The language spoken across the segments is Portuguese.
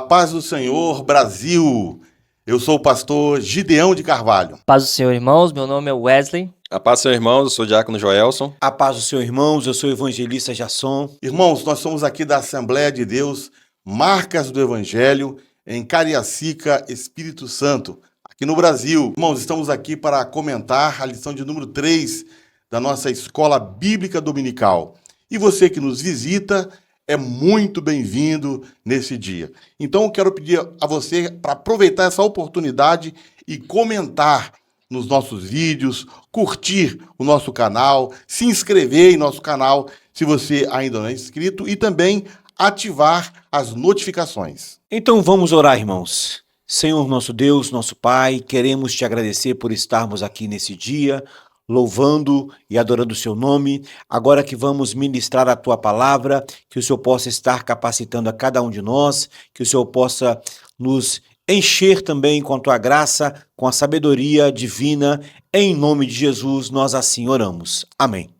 paz do Senhor, Brasil! Eu sou o pastor Gideão de Carvalho. Paz do Senhor, irmãos, meu nome é Wesley. A paz do Senhor, irmãos, eu sou o diácono Joelson. A paz do Senhor, irmãos, eu sou o evangelista Jasson. Irmãos, nós somos aqui da Assembleia de Deus, Marcas do Evangelho, em Cariacica, Espírito Santo, aqui no Brasil. Irmãos, estamos aqui para comentar a lição de número 3 da nossa Escola Bíblica Dominical. E você que nos visita é muito bem-vindo nesse dia. Então, eu quero pedir a você para aproveitar essa oportunidade e comentar nos nossos vídeos, curtir o nosso canal, se inscrever em nosso canal se você ainda não é inscrito e também ativar as notificações. Então vamos orar, irmãos. Senhor, nosso Deus, nosso Pai, queremos te agradecer por estarmos aqui nesse dia, louvando e adorando o seu nome. Agora que vamos ministrar a tua palavra, que o Senhor possa estar capacitando a cada um de nós, que o Senhor possa nos encher também com a tua graça, com a sabedoria divina. Em nome de Jesus, nós assim oramos. Amém.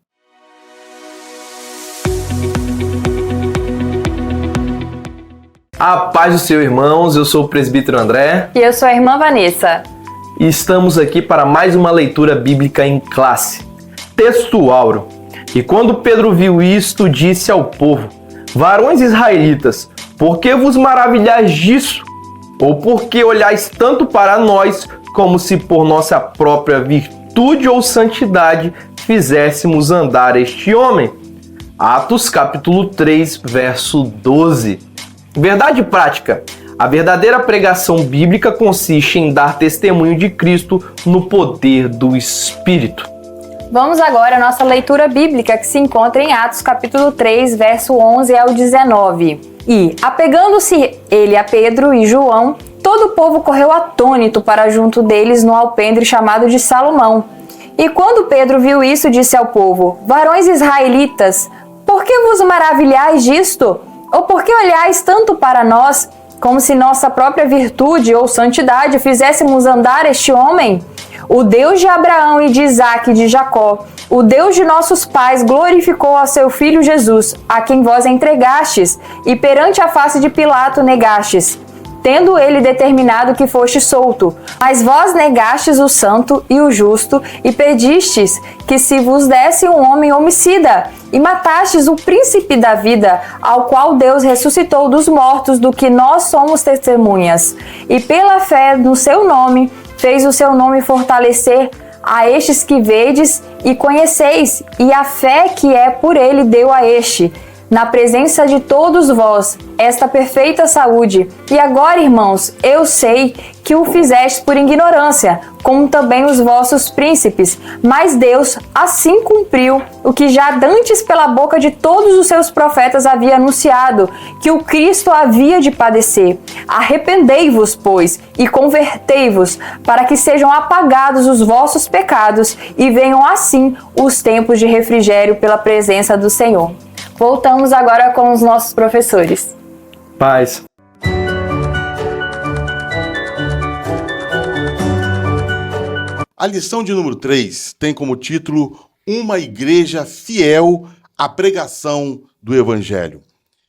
A paz do Senhor, irmãos, eu sou o presbítero André. E eu sou a irmã Vanessa. E estamos aqui para mais uma leitura bíblica em classe. Texto áureo. E quando Pedro viu isto, disse ao povo: varões israelitas, por que vos maravilhais disso? Ou por que olhais tanto para nós, como se por nossa própria virtude ou santidade fizéssemos andar este homem? Atos capítulo 3, verso 12. Verdade prática. A verdadeira pregação bíblica consiste em dar testemunho de Cristo no poder do Espírito. Vamos agora à nossa leitura bíblica que se encontra em Atos capítulo 3, verso 11 ao 19. E, apegando-se ele a Pedro e João, todo o povo correu atônito para junto deles no alpendre chamado de Salomão. E quando Pedro viu isso, disse ao povo: varões israelitas, por que vos maravilhais disto? Ou por que olhais tanto para nós, como se nossa própria virtude ou santidade fizéssemos andar este homem? O Deus de Abraão e de Isaque e de Jacó, o Deus de nossos pais, glorificou a seu filho Jesus, a quem vós entregastes, e perante a face de Pilato negastes, tendo ele determinado que foste solto. Mas vós negastes o santo e o justo, e pedistes que se vos desse um homem homicida, e matastes o príncipe da vida, ao qual Deus ressuscitou dos mortos, do que nós somos testemunhas. E pela fé no seu nome, fez o seu nome fortalecer a estes que vedes e conheceis, e a fé que é por ele deu a este, na presença de todos vós, esta perfeita saúde. E agora, irmãos, eu sei que o fizeste por ignorância, como também os vossos príncipes, mas Deus assim cumpriu o que já dantes pela boca de todos os seus profetas havia anunciado, que o Cristo havia de padecer. Arrependei-vos, pois, e convertei-vos, para que sejam apagados os vossos pecados e venham assim os tempos de refrigério pela presença do Senhor. Voltamos agora com os nossos professores. Paz. A lição de número 3 tem como título Uma Igreja Fiel à Pregação do Evangelho.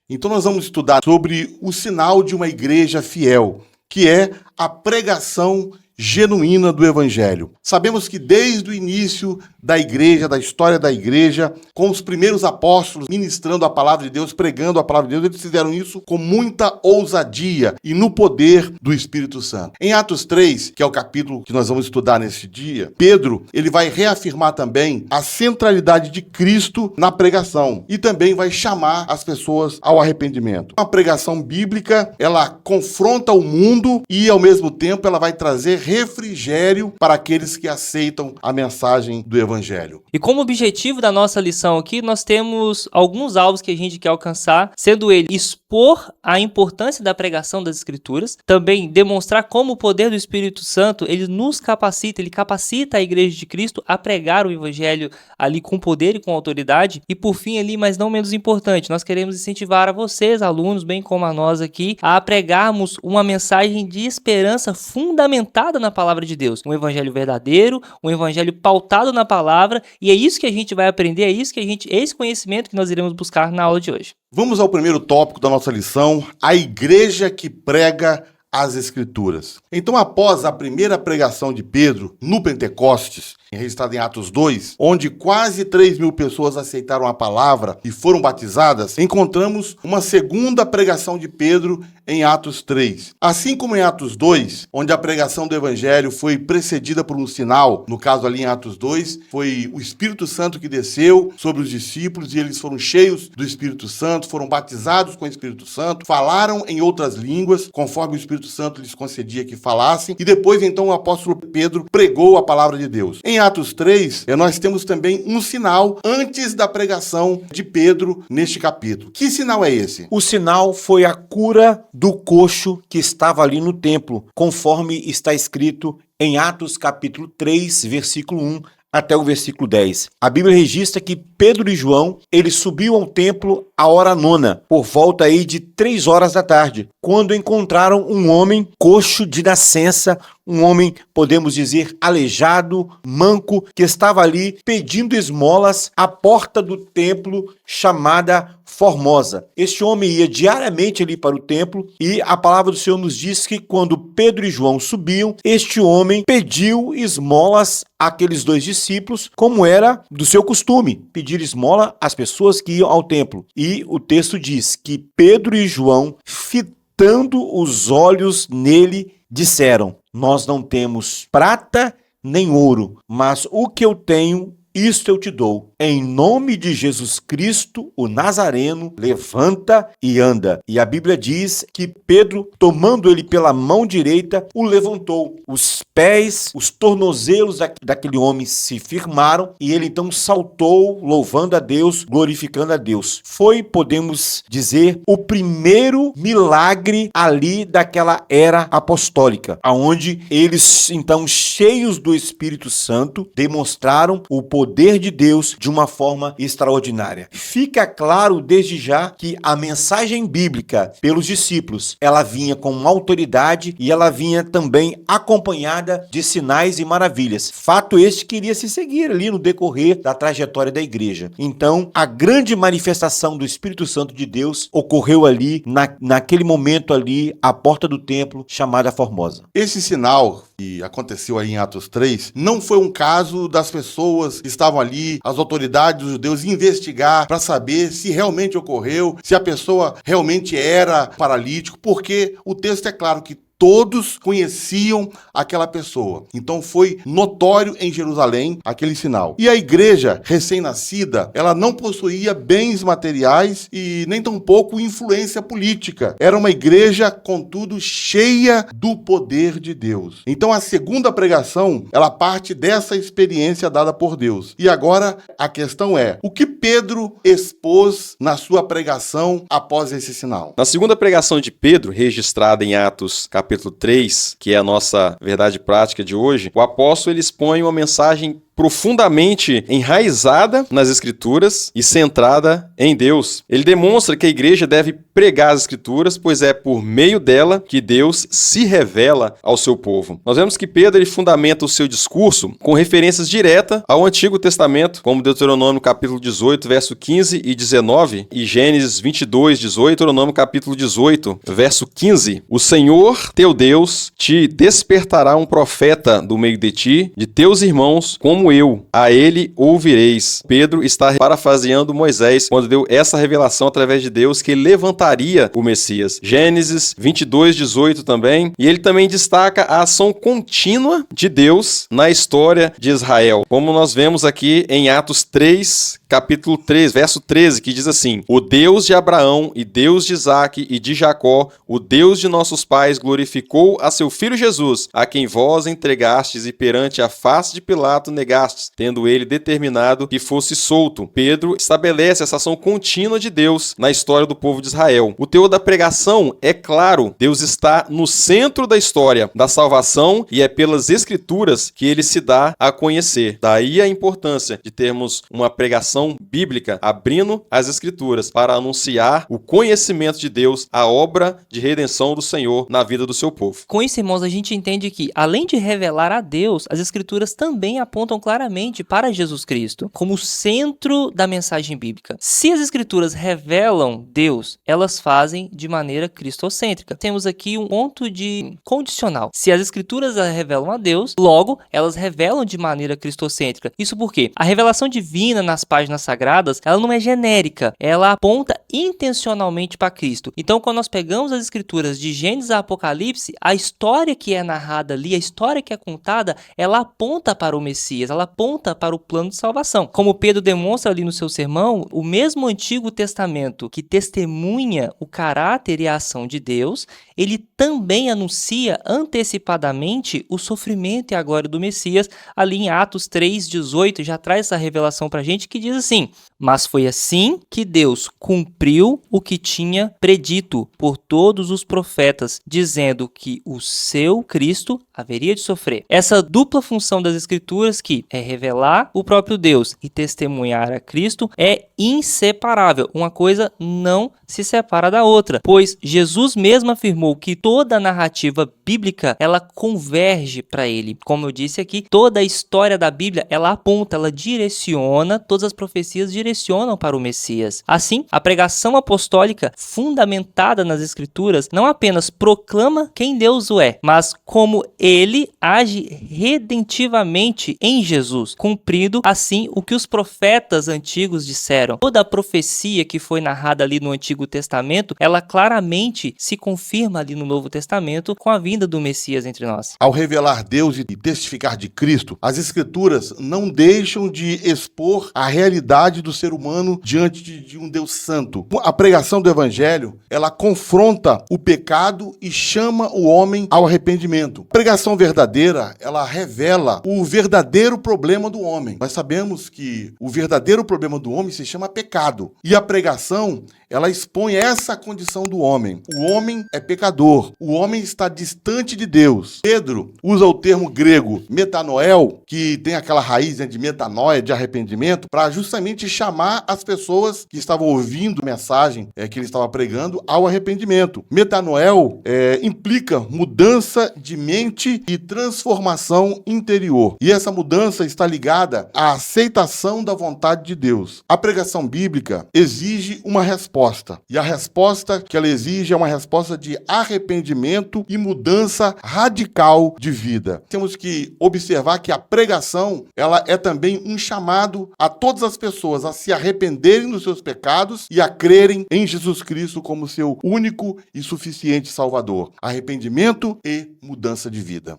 Então nós vamos estudar sobre o sinal de uma igreja fiel, que é a pregação genuína do Evangelho. Sabemos que desde o início da igreja, da história da igreja, com os primeiros apóstolos ministrando a palavra de Deus, pregando a palavra de Deus, eles fizeram isso com muita ousadia e no poder do Espírito Santo. Em Atos 3, que é o capítulo que nós vamos estudar nesse dia, Pedro, ele vai reafirmar também a centralidade de Cristo na pregação e também vai chamar as pessoas ao arrependimento. A pregação bíblica, ela confronta o mundo e ao mesmo tempo ela vai trazer refrigério para aqueles que aceitam a mensagem do Evangelho. E como objetivo da nossa lição aqui, nós temos alguns alvos que a gente quer alcançar, sendo ele expor a importância da pregação das Escrituras, também demonstrar como o poder do Espírito Santo, ele nos capacita, ele capacita a Igreja de Cristo a pregar o Evangelho ali com poder e com autoridade, e por fim ali, mas não menos importante, nós queremos incentivar a vocês, alunos, bem como a nós aqui, a pregarmos uma mensagem de esperança fundamentada na palavra de Deus, um Evangelho verdadeiro, um Evangelho pautado na palavra palavra, e é isso que a gente vai aprender, é esse conhecimento que nós iremos buscar na aula de hoje. Vamos ao primeiro tópico da nossa lição, a igreja que prega as Escrituras. Então, após a primeira pregação de Pedro no Pentecostes, registrado em Atos 2, onde quase 3.000 pessoas aceitaram a palavra e foram batizadas, encontramos uma segunda pregação de Pedro em Atos 3. Assim como em Atos 2, onde a pregação do Evangelho foi precedida por um sinal, no caso ali em Atos 2, foi o Espírito Santo que desceu sobre os discípulos e eles foram cheios do Espírito Santo, foram batizados com o Espírito Santo, falaram em outras línguas, conforme o Espírito Santo lhes concedia que falassem, e depois então o apóstolo Pedro pregou a palavra de Deus. Em Atos 3, nós temos também um sinal antes da pregação de Pedro neste capítulo. Que sinal é esse? O sinal foi a cura do coxo que estava ali no templo, conforme está escrito em Atos capítulo 3, versículo 1 até o versículo 10. A Bíblia registra que Pedro e João, eles subiam ao templo à hora nona, por volta aí de 3 horas da tarde, quando encontraram um homem coxo de nascença, um homem, podemos dizer, aleijado, manco, que estava ali pedindo esmolas à porta do templo chamada Formosa. Este homem ia diariamente ali para o templo e a palavra do Senhor nos diz que quando Pedro e João subiam, este homem pediu esmolas àqueles 2 discípulos, como era do seu costume, pedir esmola às pessoas que iam ao templo. E o texto diz que Pedro e João, fitando os olhos nele, disseram: nós não temos prata nem ouro, mas o que eu tenho, isto eu te dou. Em nome de Jesus Cristo, o Nazareno, levanta e anda. E a Bíblia diz que Pedro, tomando ele pela mão direita, o levantou. Os pés, os tornozelos daquele homem se firmaram e ele então saltou, louvando a Deus, glorificando a Deus. Foi, podemos dizer, o primeiro milagre ali daquela era apostólica, aonde eles, então, cheios do Espírito Santo, demonstraram o poder de Deus de uma forma extraordinária. Fica claro desde já que a mensagem bíblica pelos discípulos, ela vinha com autoridade e ela vinha também acompanhada de sinais e maravilhas. Fato este que iria se seguir ali no decorrer da trajetória da igreja. Então, a grande manifestação do Espírito Santo de Deus ocorreu ali, naquele momento ali, à porta do templo, chamada Formosa. Esse sinal que aconteceu aí em Atos 3 não foi um caso das pessoas que estavam ali, as autoridades dos judeus, investigar para saber se realmente ocorreu, se a pessoa realmente era paralítico, porque o texto é claro que todos conheciam aquela pessoa. Então foi notório em Jerusalém aquele sinal. E a igreja recém-nascida, ela não possuía bens materiais e nem tampouco influência política. Era uma igreja, contudo, cheia do poder de Deus. Então a segunda pregação, ela parte dessa experiência dada por Deus. E agora a questão é, o que Pedro expôs na sua pregação após esse sinal? Na segunda pregação de Pedro, registrada em Atos capítulo 3, que é a nossa verdade prática de hoje, o apóstolo ele expõe uma mensagem profundamente enraizada nas Escrituras e centrada em Deus. Ele demonstra que a igreja deve pregar as Escrituras, pois é por meio dela que Deus se revela ao seu povo. Nós vemos que Pedro ele fundamenta o seu discurso com referências diretas ao Antigo Testamento, como Deuteronômio capítulo 18, verso 15 e 19, e Gênesis 22, 18, Deuteronômio capítulo 18, verso 15. O Senhor, teu Deus, te despertará um profeta do meio de ti, de teus irmãos, como eu, a ele ouvireis. Pedro está parafraseando Moisés quando deu essa revelação através de Deus que ele levantaria o Messias. Gênesis 22, 18 também. E ele também destaca a ação contínua de Deus na história de Israel. Como nós vemos aqui em Atos 3, capítulo 3, verso 13, que diz assim: o Deus de Abraão e Deus de Isaque e de Jacó, o Deus de nossos pais, glorificou a seu filho Jesus, a quem vós entregastes e perante a face de Pilato negastes, tendo ele determinado que fosse solto. Pedro estabelece essa ação contínua de Deus na história do povo de Israel. O teor da pregação é claro, Deus está no centro da história da salvação e é pelas Escrituras que ele se dá a conhecer. Daí a importância de termos uma pregação bíblica abrindo as Escrituras para anunciar o conhecimento de Deus, a obra de redenção do Senhor na vida do seu povo. Com isso, irmãos, a gente entende que, além de revelar a Deus, as Escrituras também apontam claramente para Jesus Cristo como o centro da mensagem bíblica. Se as Escrituras revelam Deus, elas fazem de maneira cristocêntrica. Temos aqui um ponto de condicional. Se as Escrituras revelam a Deus, logo elas revelam de maneira cristocêntrica. Isso porque a revelação divina nas páginas sagradas, ela não é genérica, ela aponta intencionalmente para Cristo. Então, quando nós pegamos as Escrituras de Gênesis a Apocalipse, a história que é narrada ali, a história que é contada, ela aponta para o Messias, ela aponta para o plano de salvação. Como Pedro demonstra ali no seu sermão, o mesmo Antigo Testamento que testemunha o caráter e a ação de Deus, ele também anuncia antecipadamente o sofrimento e a glória do Messias. Ali em Atos 3:18 já traz essa revelação para a gente que diz assim: mas foi assim que Deus cumpriu o que tinha predito por todos os profetas, dizendo que o seu Cristo haveria de sofrer. Essa dupla função das Escrituras, que é revelar o próprio Deus e testemunhar a Cristo, é inseparável. Uma coisa não se separa da outra, pois Jesus mesmo afirmou que toda a narrativa bíblica, ela converge para ele. Como eu disse aqui, toda a história da Bíblia, ela aponta, ela direciona, todas as profecias direcionam para o Messias. Assim, a pregação apostólica fundamentada nas Escrituras não apenas proclama quem Deus é, mas como ele age redentivamente em Jesus, cumprindo assim o que os profetas antigos disseram. Toda a profecia que foi narrada ali no Antigo Testamento, ela claramente se confirma ali no Novo Testamento com a vinda do Messias entre nós. Ao revelar Deus e testificar de Cristo, as Escrituras não deixam de expor a realidade do ser humano diante de um Deus santo. A pregação do Evangelho, ela confronta o pecado e chama o homem ao arrependimento. A pregação verdadeira, ela revela o verdadeiro problema do homem. Nós sabemos que o verdadeiro problema do homem se chama pecado. E a pregação, ela expõe essa condição do homem. O homem é pecador. O homem está distante de Deus. Pedro usa o termo grego metanoel, que tem aquela raiz de metanoia, de arrependimento, para justamente chamar as pessoas que estavam ouvindo a mensagem que ele estava pregando ao arrependimento. Metanoel implica mudança de mente e transformação interior. E essa mudança está ligada à aceitação da vontade de Deus. A pregação bíblica exige uma resposta. E a resposta que ela exige é uma resposta de arrependimento e mudança radical de vida. Temos que observar que a pregação, ela é também um chamado a todas as pessoas a se arrependerem dos seus pecados e a crerem em Jesus Cristo como seu único e suficiente Salvador. Arrependimento e mudança de vida.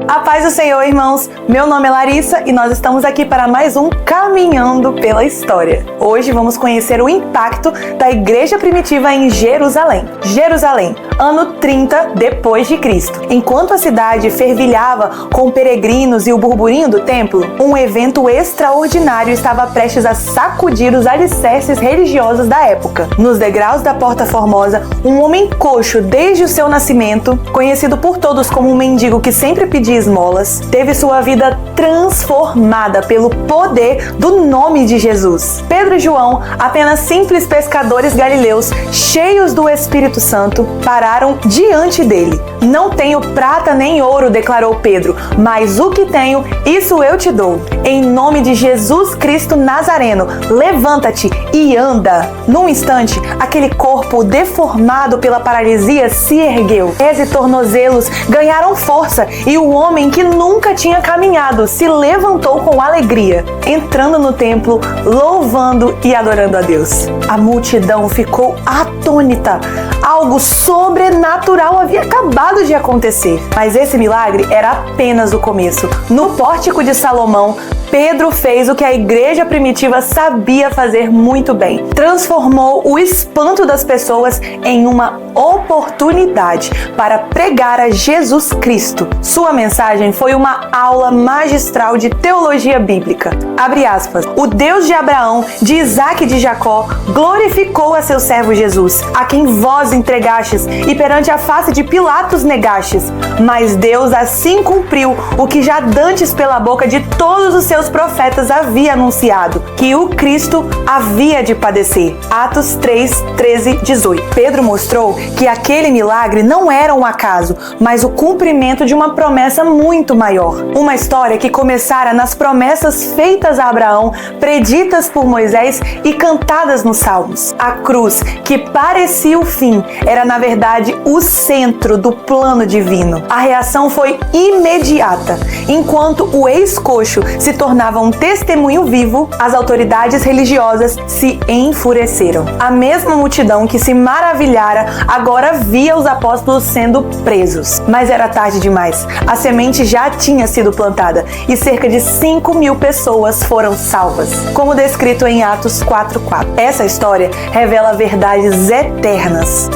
A paz do Senhor, irmãos! Meu nome é Larissa e nós estamos aqui para mais um Caminhando pela História. Hoje vamos conhecer o impacto da igreja primitiva em Jerusalém. Jerusalém, ano 30 depois de Cristo. Enquanto a cidade fervilhava com peregrinos e o burburinho do templo, um evento extraordinário estava prestes a sacudir os alicerces religiosos da época. Nos degraus da Porta Formosa, um homem coxo desde o seu nascimento, conhecido por todos como um mendigo que sempre pedia esmolas, teve sua vida transformada pelo poder do nome de Jesus. Pedro e João, apenas simples pescadores galileus, cheios do Espírito Santo, pararam diante dele. Não tenho prata nem ouro, declarou Pedro, mas o que tenho, isso eu te dou. Em nome de Jesus Cristo Nazareno, levanta-te e anda. Num instante, aquele corpo deformado pela paralisia se ergueu. Pés e tornozelos ganharam força e o homem que nunca tinha caminhado se levantou com alegria, entrando no templo, louvando e adorando a Deus. A multidão ficou atônita. Algo sobrenatural havia acabado de acontecer. Mas esse milagre era apenas o começo. No pórtico de Salomão, Pedro fez o que a igreja primitiva sabia fazer muito bem. Transformou o espanto das pessoas em uma oportunidade para pregar a Jesus Cristo. Sua mensagem foi uma aula magistral de teologia bíblica. Abre aspas. O Deus de Abraão, de Isaque e de Jacó glorificou a seu servo Jesus, a quem vós entregastes e perante a face de Pilatos negastes. Mas Deus assim cumpriu o que já dantes pela boca de todos os seus profetas havia anunciado, que o Cristo havia de padecer. Atos 3, 13, 18. Pedro mostrou que aquele milagre não era um acaso, mas o cumprimento de uma promessa muito maior. Uma história que começara nas promessas feitas a Abraão, preditas por Moisés e cantadas nos Salmos. A cruz, que parecia o fim, era na verdade o centro do plano divino. A reação foi imediata. Enquanto o ex-coxo se tornava um testemunho vivo, as autoridades religiosas se enfureceram. A mesma multidão que se maravilhara agora via os apóstolos sendo presos. Mas era tarde demais. A semente já tinha sido plantada e cerca de 5.000 pessoas foram salvas, como descrito em Atos 4:4. Essa história revela verdades eternas.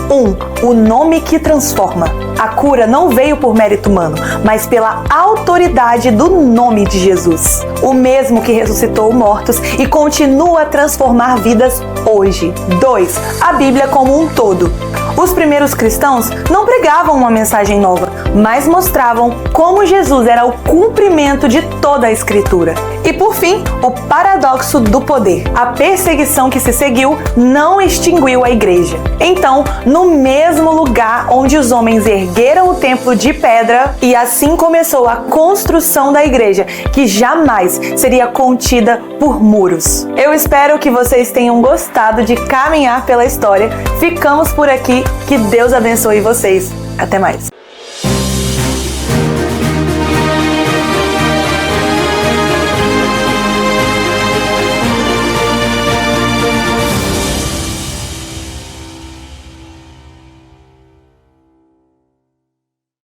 1. O nome que transforma. A cura não veio por mérito humano, mas pela autoridade do nome de Jesus. O mesmo que ressuscitou mortos e continua a transformar vidas hoje. 2. A Bíblia como um todo. Os primeiros cristãos não pregavam uma mensagem nova, mas mostravam como Jesus era o cumprimento de toda a Escritura. E por fim, o paradoxo do poder. A perseguição que se seguiu não extinguiu a igreja. Então, no mesmo lugar onde os homens ergueram o templo de pedra, e assim começou a construção da igreja, que jamais seria contida por muros. Eu espero que vocês tenham gostado de caminhar pela história. Ficamos por aqui. Que Deus abençoe vocês. Até mais.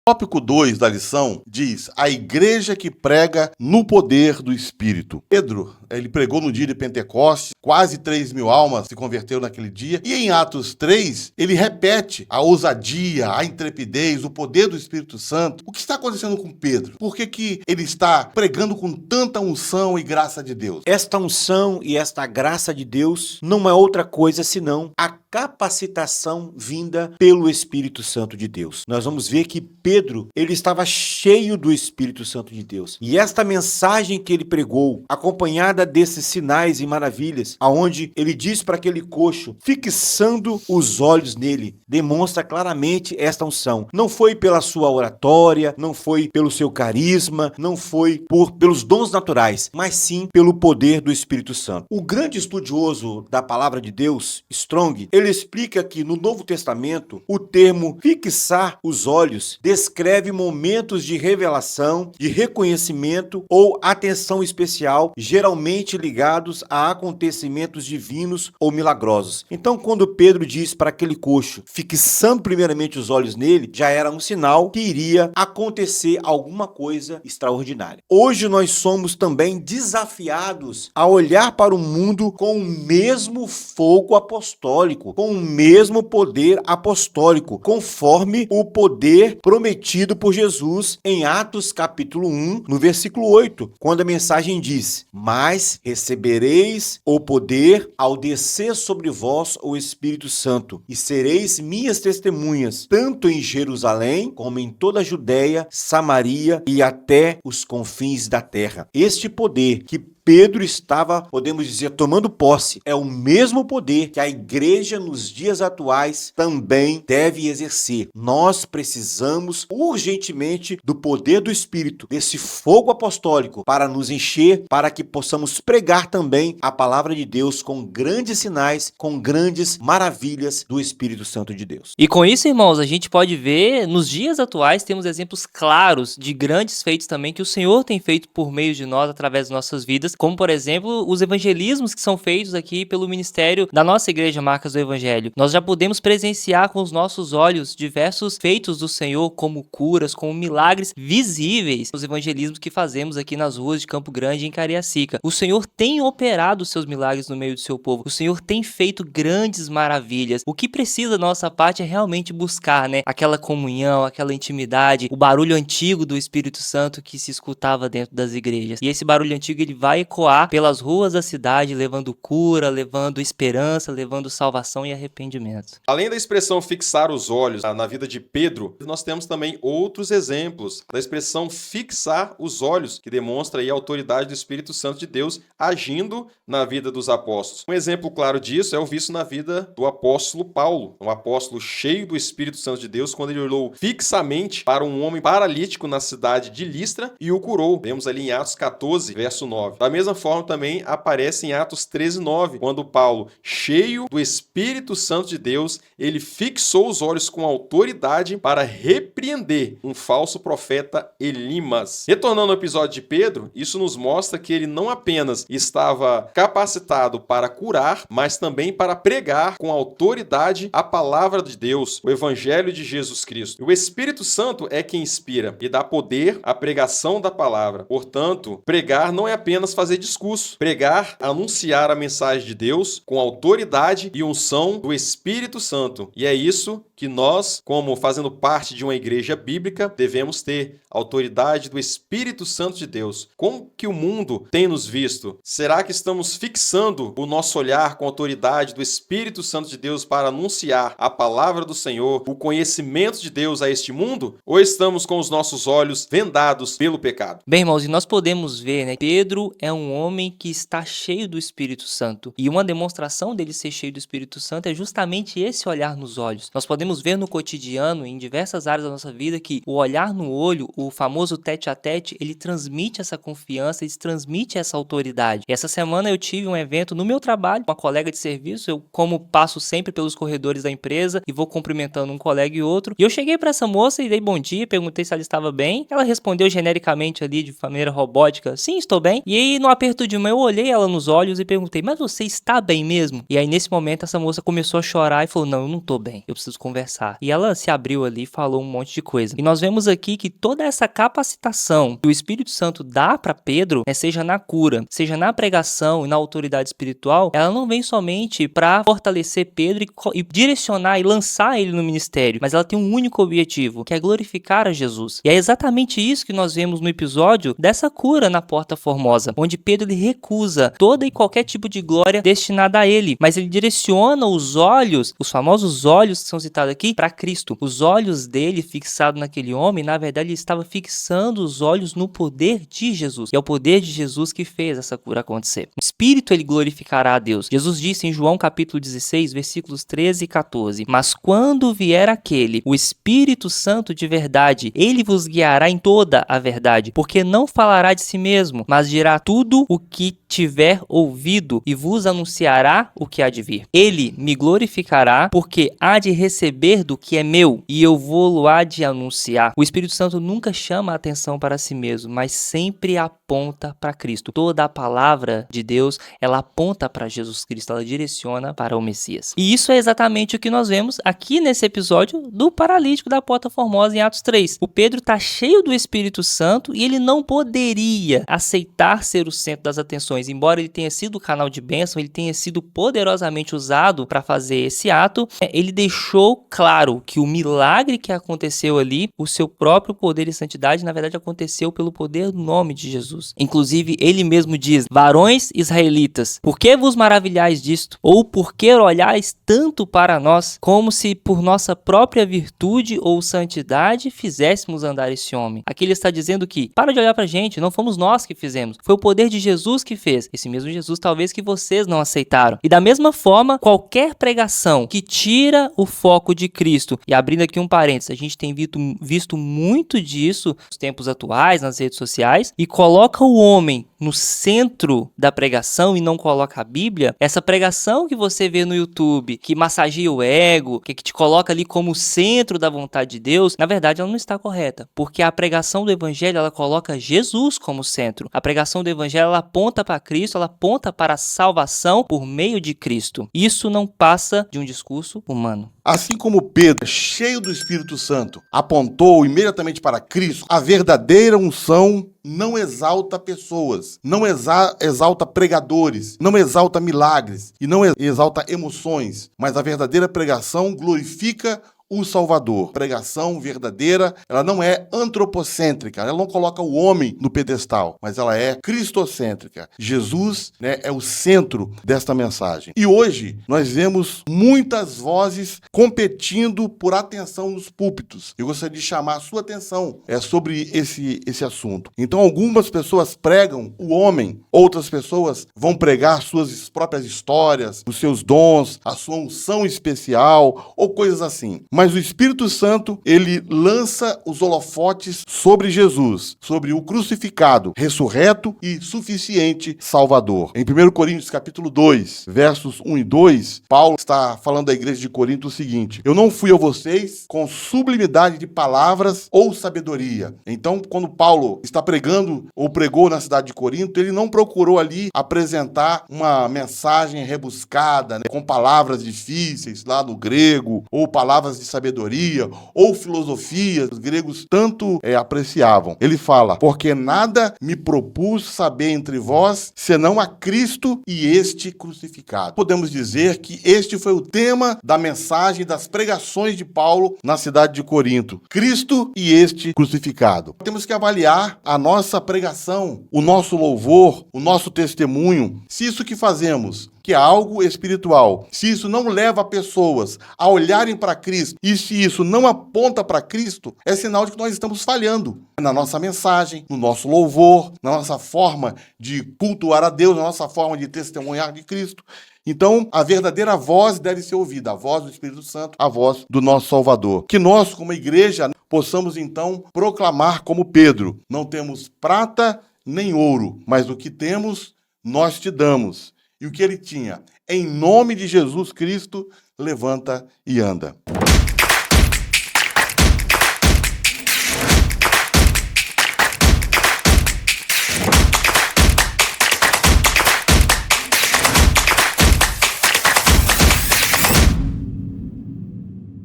Tópico 2 da lição diz: a igreja que prega no poder do Espírito. Pedro, ele pregou no dia de Pentecostes, quase 3.000 almas se converteram naquele dia. E em Atos 3, ele repete a ousadia, a intrepidez, o poder do Espírito Santo. O que está acontecendo com Pedro? Por que ele está pregando com tanta unção e graça de Deus? Esta unção e esta graça de Deus não é outra coisa senão a capacitação vinda pelo Espírito Santo de Deus. Nós vamos ver que Pedro, ele estava cheio do Espírito Santo de Deus. E esta mensagem que ele pregou, acompanhada desses sinais e maravilhas, aonde ele diz para aquele coxo, fixando os olhos nele, demonstra claramente esta unção. Não foi pela sua oratória, não foi pelo seu carisma, não foi pelos dons naturais, mas sim pelo poder do Espírito Santo. O grande estudioso da palavra de Deus, Strong, ele explica que no Novo Testamento, o termo fixar os olhos descreve momentos de revelação, de reconhecimento ou atenção especial, geralmente ligados a acontecimentos divinos ou milagrosos. Então, quando Pedro diz para aquele coxo, fixando primeiramente os olhos nele, já era um sinal que iria acontecer alguma coisa extraordinária. Hoje nós somos também desafiados a olhar para o mundo com o mesmo fogo apostólico, com o mesmo poder apostólico, conforme o poder prometido por Jesus em Atos capítulo 1, no versículo 8, quando a mensagem diz: mas recebereis o poder ao descer sobre vós o Espírito Santo, e sereis minhas testemunhas, tanto em Jerusalém, como em toda a Judéia, Samaria e até os confins da terra. Este poder que Pedro estava, podemos dizer, tomando posse, é o mesmo poder que a igreja nos dias atuais também deve exercer. Nós precisamos urgentemente do poder do Espírito, desse fogo apostólico, para nos encher, para que possamos pregar também a palavra de Deus com grandes sinais, com grandes maravilhas do Espírito Santo de Deus. E com isso, irmãos, a gente pode ver, nos dias atuais, temos exemplos claros de grandes feitos também que o Senhor tem feito por meio de nós, através das nossas vidas, como por exemplo os evangelismos que são feitos aqui pelo ministério da nossa igreja Marcas do Evangelho. Nós já podemos presenciar com os nossos olhos diversos feitos do Senhor, como curas, como milagres visíveis, os evangelismos que fazemos aqui nas ruas de Campo Grande e em Cariacica. O Senhor tem operado os seus milagres no meio do seu povo. O Senhor tem feito grandes maravilhas. O que precisa da nossa parte é realmente buscar, né? Aquela comunhão, aquela intimidade, o barulho antigo do Espírito Santo que se escutava dentro das igrejas. E esse barulho antigo ele vai ecoar pelas ruas da cidade, levando cura, levando esperança, levando salvação e arrependimento. Além da expressão fixar os olhos na vida de Pedro, nós temos também outros exemplos da expressão fixar os olhos, que demonstra aí a autoridade do Espírito Santo de Deus agindo na vida dos apóstolos. Um exemplo claro disso é o visto na vida do apóstolo Paulo, um apóstolo cheio do Espírito Santo de Deus, quando ele olhou fixamente para um homem paralítico na cidade de Listra e o curou. Vemos ali em Atos 14, verso 9. Da mesma forma também aparece em Atos 13, 9, quando Paulo, cheio do Espírito Santo de Deus, ele fixou os olhos com autoridade para repreender um falso profeta Elimas. Retornando ao episódio de Pedro, isso nos mostra que ele não apenas estava capacitado para curar, mas também para pregar com autoridade a palavra de Deus, o Evangelho de Jesus Cristo. O Espírito Santo é quem inspira e dá poder à pregação da palavra. Portanto, pregar não é apenas fazer discurso. Pregar, anunciar a mensagem de Deus com autoridade e unção do Espírito Santo. E é isso que nós, como fazendo parte de uma igreja bíblica, devemos ter: autoridade do Espírito Santo de Deus. Como que o mundo tem nos visto? Será que estamos fixando o nosso olhar com a autoridade do Espírito Santo de Deus para anunciar a palavra do Senhor, o conhecimento de Deus a este mundo? Ou estamos com os nossos olhos vendados pelo pecado? Bem, irmãos, e nós podemos ver, né? Pedro é um homem que está cheio do Espírito Santo. E uma demonstração dele ser cheio do Espírito Santo é justamente esse olhar nos olhos. Nós podemos ver no cotidiano, em diversas áreas da nossa vida, que o olhar no olho, o famoso tete a tete, ele transmite essa confiança, ele transmite essa autoridade. E essa semana eu tive um evento no meu trabalho, uma colega de serviço, eu como passo sempre pelos corredores da empresa e vou cumprimentando um colega e outro, e eu cheguei para essa moça e dei bom dia, perguntei se ela estava bem, ela respondeu genericamente ali, de maneira robótica, sim, estou bem. E aí, no aperto de mão, eu olhei ela nos olhos e perguntei, mas você está bem mesmo? E aí, nesse momento, essa moça começou a chorar e falou, não, eu não tô bem, eu preciso conversar. E ela se abriu ali e falou um monte de coisa. E nós vemos aqui que toda essa capacitação que o Espírito Santo dá para Pedro, né, seja na cura, seja na pregação e na autoridade espiritual, ela não vem somente para fortalecer Pedro e direcionar e lançar ele no ministério, mas ela tem um único objetivo, que é glorificar a Jesus. E é exatamente isso que nós vemos no episódio dessa cura na Porta Formosa, onde Pedro ele recusa toda e qualquer tipo de glória destinada a ele, mas ele direciona os olhos, os famosos olhos que são citados aqui, para Cristo. Os olhos dele fixados naquele homem, na verdade ele estava fixando os olhos no poder de Jesus. E é o poder de Jesus que fez essa cura acontecer. O Espírito ele glorificará a Deus. Jesus disse em João capítulo 16, versículos 13 e 14, mas quando vier aquele, o Espírito Santo de verdade, ele vos guiará em toda a verdade, porque não falará de si mesmo, mas dirá tudo o que tiver ouvido e vos anunciará o que há de vir. Ele me glorificará, porque há de receber do que é meu, e eu vou-lo há de anunciar. O Espírito Santo nunca chama a atenção para si mesmo, mas sempre aponta para Cristo. Toda a palavra de Deus, ela aponta para Jesus Cristo, ela direciona para o Messias. E isso é exatamente o que nós vemos aqui nesse episódio do paralítico da Porta Formosa em Atos 3. O Pedro está cheio do Espírito Santo e ele não poderia aceitar ser o centro das atenções. Embora ele tenha sido o canal de bênção, ele tenha sido poderosamente usado para fazer esse ato, ele deixou claro que o milagre que aconteceu ali, o seu próprio poder e santidade, na verdade aconteceu pelo poder do nome de Jesus. Inclusive, ele mesmo diz, varões israelitas, por que vos maravilhais disto? Ou por que olhais tanto para nós, como se por nossa própria virtude ou santidade fizéssemos andar esse homem? Aqui ele está dizendo que, para de olhar pra gente, não fomos nós que fizemos, foi o poder de Jesus que fez. Esse mesmo Jesus talvez que vocês não aceitaram. E da mesma forma, qualquer pregação que tira o foco de Cristo, e abrindo aqui um parênteses, a gente tem visto muito disso nos tempos atuais, nas redes sociais, e coloca o homem no centro da pregação e não coloca a Bíblia, essa pregação que você vê no YouTube, que massageia o ego, que te coloca ali como centro da vontade de Deus, na verdade ela não está correta, porque a pregação do Evangelho, ela coloca Jesus como centro. A pregação do Evangelho evangelho ela aponta para Cristo, ela aponta para a salvação por meio de Cristo. Isso não passa de um discurso humano. Assim como Pedro, cheio do Espírito Santo, apontou imediatamente para Cristo, a verdadeira unção não exalta pessoas, não exalta pregadores, não exalta milagres e não exalta emoções, mas a verdadeira pregação glorifica o Salvador. Pregação verdadeira, ela não é antropocêntrica, ela não coloca o homem no pedestal, mas ela é cristocêntrica. Jesus, é o centro desta mensagem. E hoje nós vemos muitas vozes competindo por atenção nos púlpitos. Eu gostaria de chamar a sua atenção sobre esse assunto. Então, algumas pessoas pregam o homem, outras pessoas vão pregar suas próprias histórias, os seus dons, a sua unção especial ou coisas assim. Mas o Espírito Santo, ele lança os holofotes sobre Jesus, sobre o crucificado, ressurreto e suficiente Salvador. Em 1 Coríntios capítulo 2, versos 1 e 2, Paulo está falando à igreja de Corinto o seguinte: eu não fui a vocês com sublimidade de palavras ou sabedoria. Então, quando Paulo está pregando ou pregou na cidade de Corinto, ele não procurou ali apresentar uma mensagem rebuscada, com palavras difíceis lá no grego, ou palavras de sabedoria, ou filosofia, os gregos tanto apreciavam. Ele fala: porque nada me propus saber entre vós, senão a Cristo e este crucificado. Podemos dizer que este foi o tema da mensagem, das pregações de Paulo na cidade de Corinto: Cristo e este crucificado. Temos que avaliar a nossa pregação, o nosso louvor, o nosso testemunho, se isso que fazemos, que é algo espiritual, se isso não leva pessoas a olharem para Cristo e se isso não aponta para Cristo, é sinal de que nós estamos falhando na nossa mensagem, no nosso louvor, na nossa forma de cultuar a Deus, na nossa forma de testemunhar de Cristo. Então, a verdadeira voz deve ser ouvida, a voz do Espírito Santo, a voz do nosso Salvador. Que nós, como igreja, possamos então proclamar como Pedro: não temos prata nem ouro, mas o que temos, nós te damos. E o que ele tinha, em nome de Jesus Cristo, levanta e anda.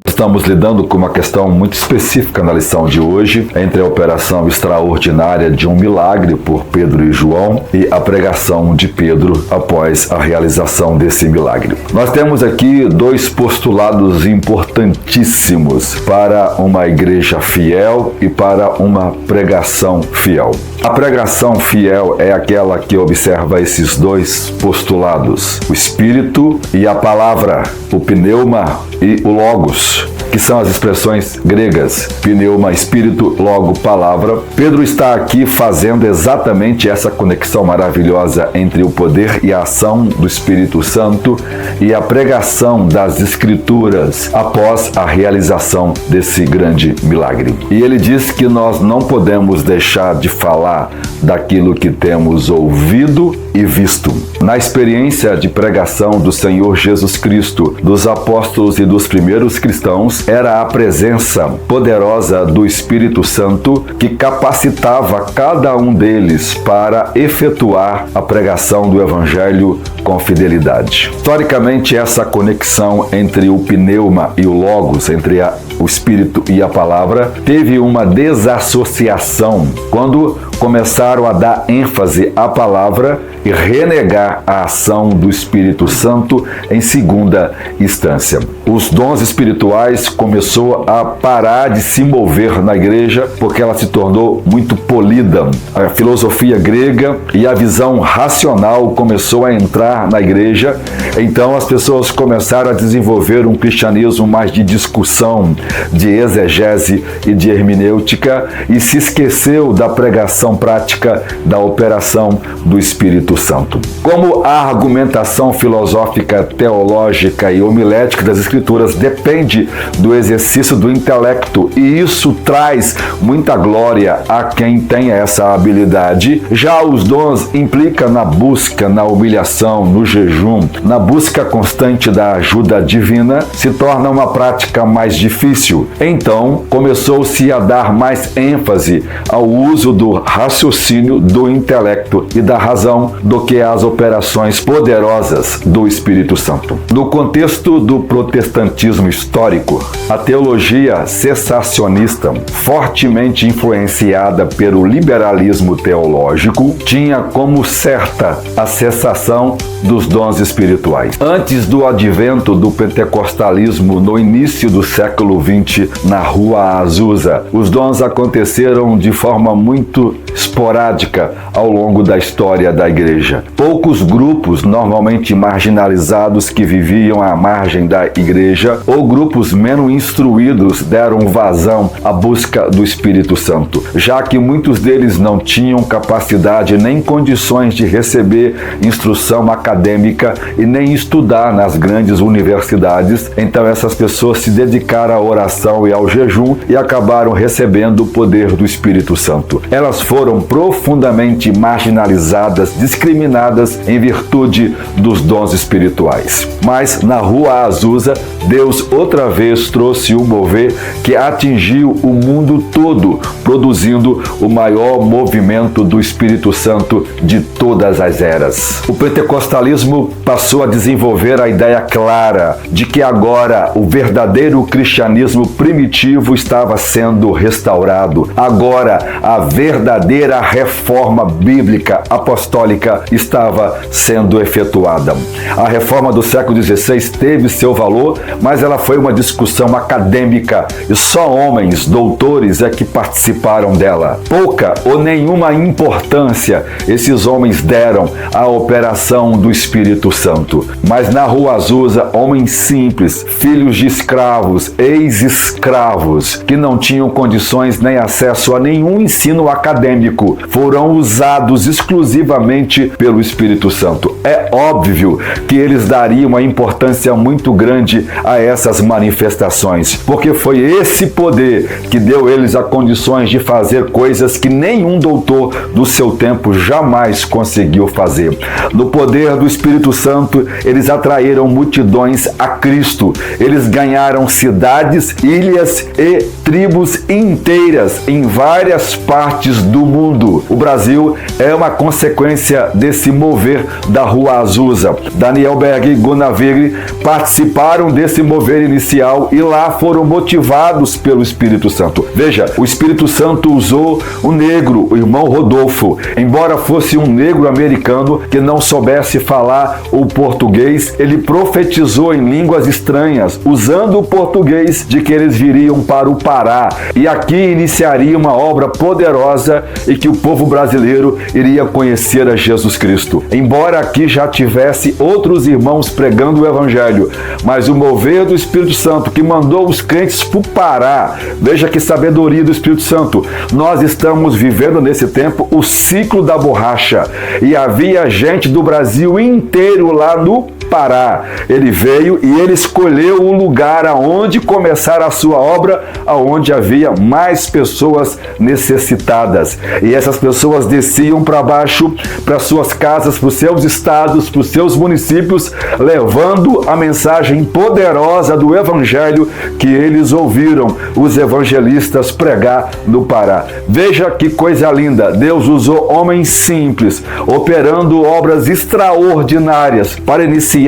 Estamos lidando com uma questão muito específica na lição de hoje, entre a operação extraordinária de um milagre por Pedro e João e a pregação de Pedro após a realização desse milagre. Nós temos aqui dois postulados importantíssimos para uma igreja fiel e para uma pregação fiel. A pregação fiel é aquela que observa esses dois postulados: o Espírito e a palavra, o pneuma e o logos, que são as expressões gregas, pneuma, espírito, logo, palavra. Pedro está aqui fazendo exatamente essa conexão maravilhosa entre o poder e a ação do Espírito Santo e a pregação das Escrituras após a realização desse grande milagre. E ele diz que nós não podemos deixar de falar daquilo que temos ouvido e visto. Na experiência de pregação do Senhor Jesus Cristo, dos apóstolos e dos primeiros cristãos, era a presença poderosa do Espírito Santo que capacitava cada um deles para efetuar a pregação do Evangelho com fidelidade. Historicamente, essa conexão entre o pneuma e o logos, entre o Espírito e a palavra, teve uma desassociação quando começaram a dar ênfase à palavra e renegar a ação do Espírito Santo em segunda instância. Os dons espirituais começou a parar de se mover na igreja porque ela se tornou muito polida. A filosofia grega e a visão racional começou a entrar na igreja, então as pessoas começaram a desenvolver um cristianismo mais de discussão, de exegese e de hermenêutica e se esqueceu da pregação prática, da operação do Espírito Santo. Como a argumentação filosófica, teológica e homilética das Escrituras depende depende do exercício do intelecto e isso traz muita glória a quem tem essa habilidade. Já os dons implicam na busca, na humilhação, no jejum, na busca constante da ajuda divina, se torna uma prática mais difícil. Então, começou-se a dar mais ênfase ao uso do raciocínio, do intelecto e da razão do que às operações poderosas do Espírito Santo. No contexto do protestantismo histórico, a teologia cessacionista, fortemente influenciada pelo liberalismo teológico, tinha como certa a cessação dos dons espirituais. Antes do advento do pentecostalismo no início do século XX na Rua Azusa, os dons aconteceram de forma muito esporádica ao longo da história da igreja. Poucos grupos, normalmente marginalizados, que viviam à margem da igreja, ou grupos menos instruídos, deram vazão à busca do Espírito Santo, já que muitos deles não tinham capacidade nem condições de receber instrução acadêmica e nem estudar nas grandes universidades. Então essas pessoas se dedicaram à oração e ao jejum e acabaram recebendo o poder do Espírito Santo. Elas foram profundamente marginalizadas, discriminadas em virtude dos dons espirituais. Mas na Rua Azusa, Deus outra vez trouxe um mover que atingiu o mundo todo, produzindo o maior movimento do Espírito Santo de todas as eras. O pentecostalismo passou a desenvolver a ideia clara de que agora o verdadeiro cristianismo primitivo estava sendo restaurado. Agora a verdadeira reforma bíblica apostólica estava sendo efetuada. A reforma do século XVI teve seu valor, mas ela foi uma discussão acadêmica e só homens, doutores, é que participaram dela. Pouca ou nenhuma importância esses homens deram à operação do Espírito Santo. Mas na Rua Azusa, homens simples, filhos de escravos, ex-escravos, que não tinham condições nem acesso a nenhum ensino acadêmico, foram usados exclusivamente pelo Espírito Santo. É óbvio que eles dariam uma importância muito grande a essas manifestações, porque foi esse poder que deu eles a condições de fazer coisas que nenhum doutor do seu tempo jamais conseguiu fazer. No poder do Espírito Santo, eles atraíram multidões a Cristo. Eles ganharam cidades, ilhas e tribos inteiras em várias partes do mundo. O Brasil é uma consequência desse mover da Rua Azusa. Daniel Berg e Gunnar Vigre participaram desse mover inicial e lá foram motivados pelo Espírito Santo. Veja, o Espírito Santo usou o negro, o irmão Rodolfo. Embora fosse um negro americano que não soubesse falar o português, ele profetizou em línguas estranhas, usando o português de que eles viriam para o Pará. E aqui iniciaria uma obra poderosa e que o povo brasileiro iria conhecer a Jesus Cristo. Embora aqui já tivesse outros irmãos pregando o Evangelho, mas o mover do Espírito Santo que mandou os crentes para o Pará. Veja que sabedoria do Espírito Santo. Nós estamos vivendo nesse tempo o ciclo da borracha e havia gente do Brasil inteiro lá no Pará. Ele veio e ele escolheu o lugar aonde começar a sua obra, aonde havia mais pessoas necessitadas. E essas pessoas desciam para baixo, para suas casas, para os seus estados, para os seus municípios, levando a mensagem poderosa do Evangelho que eles ouviram os evangelistas pregar no Pará. Veja que coisa linda! Deus usou homens simples, operando obras extraordinárias para iniciar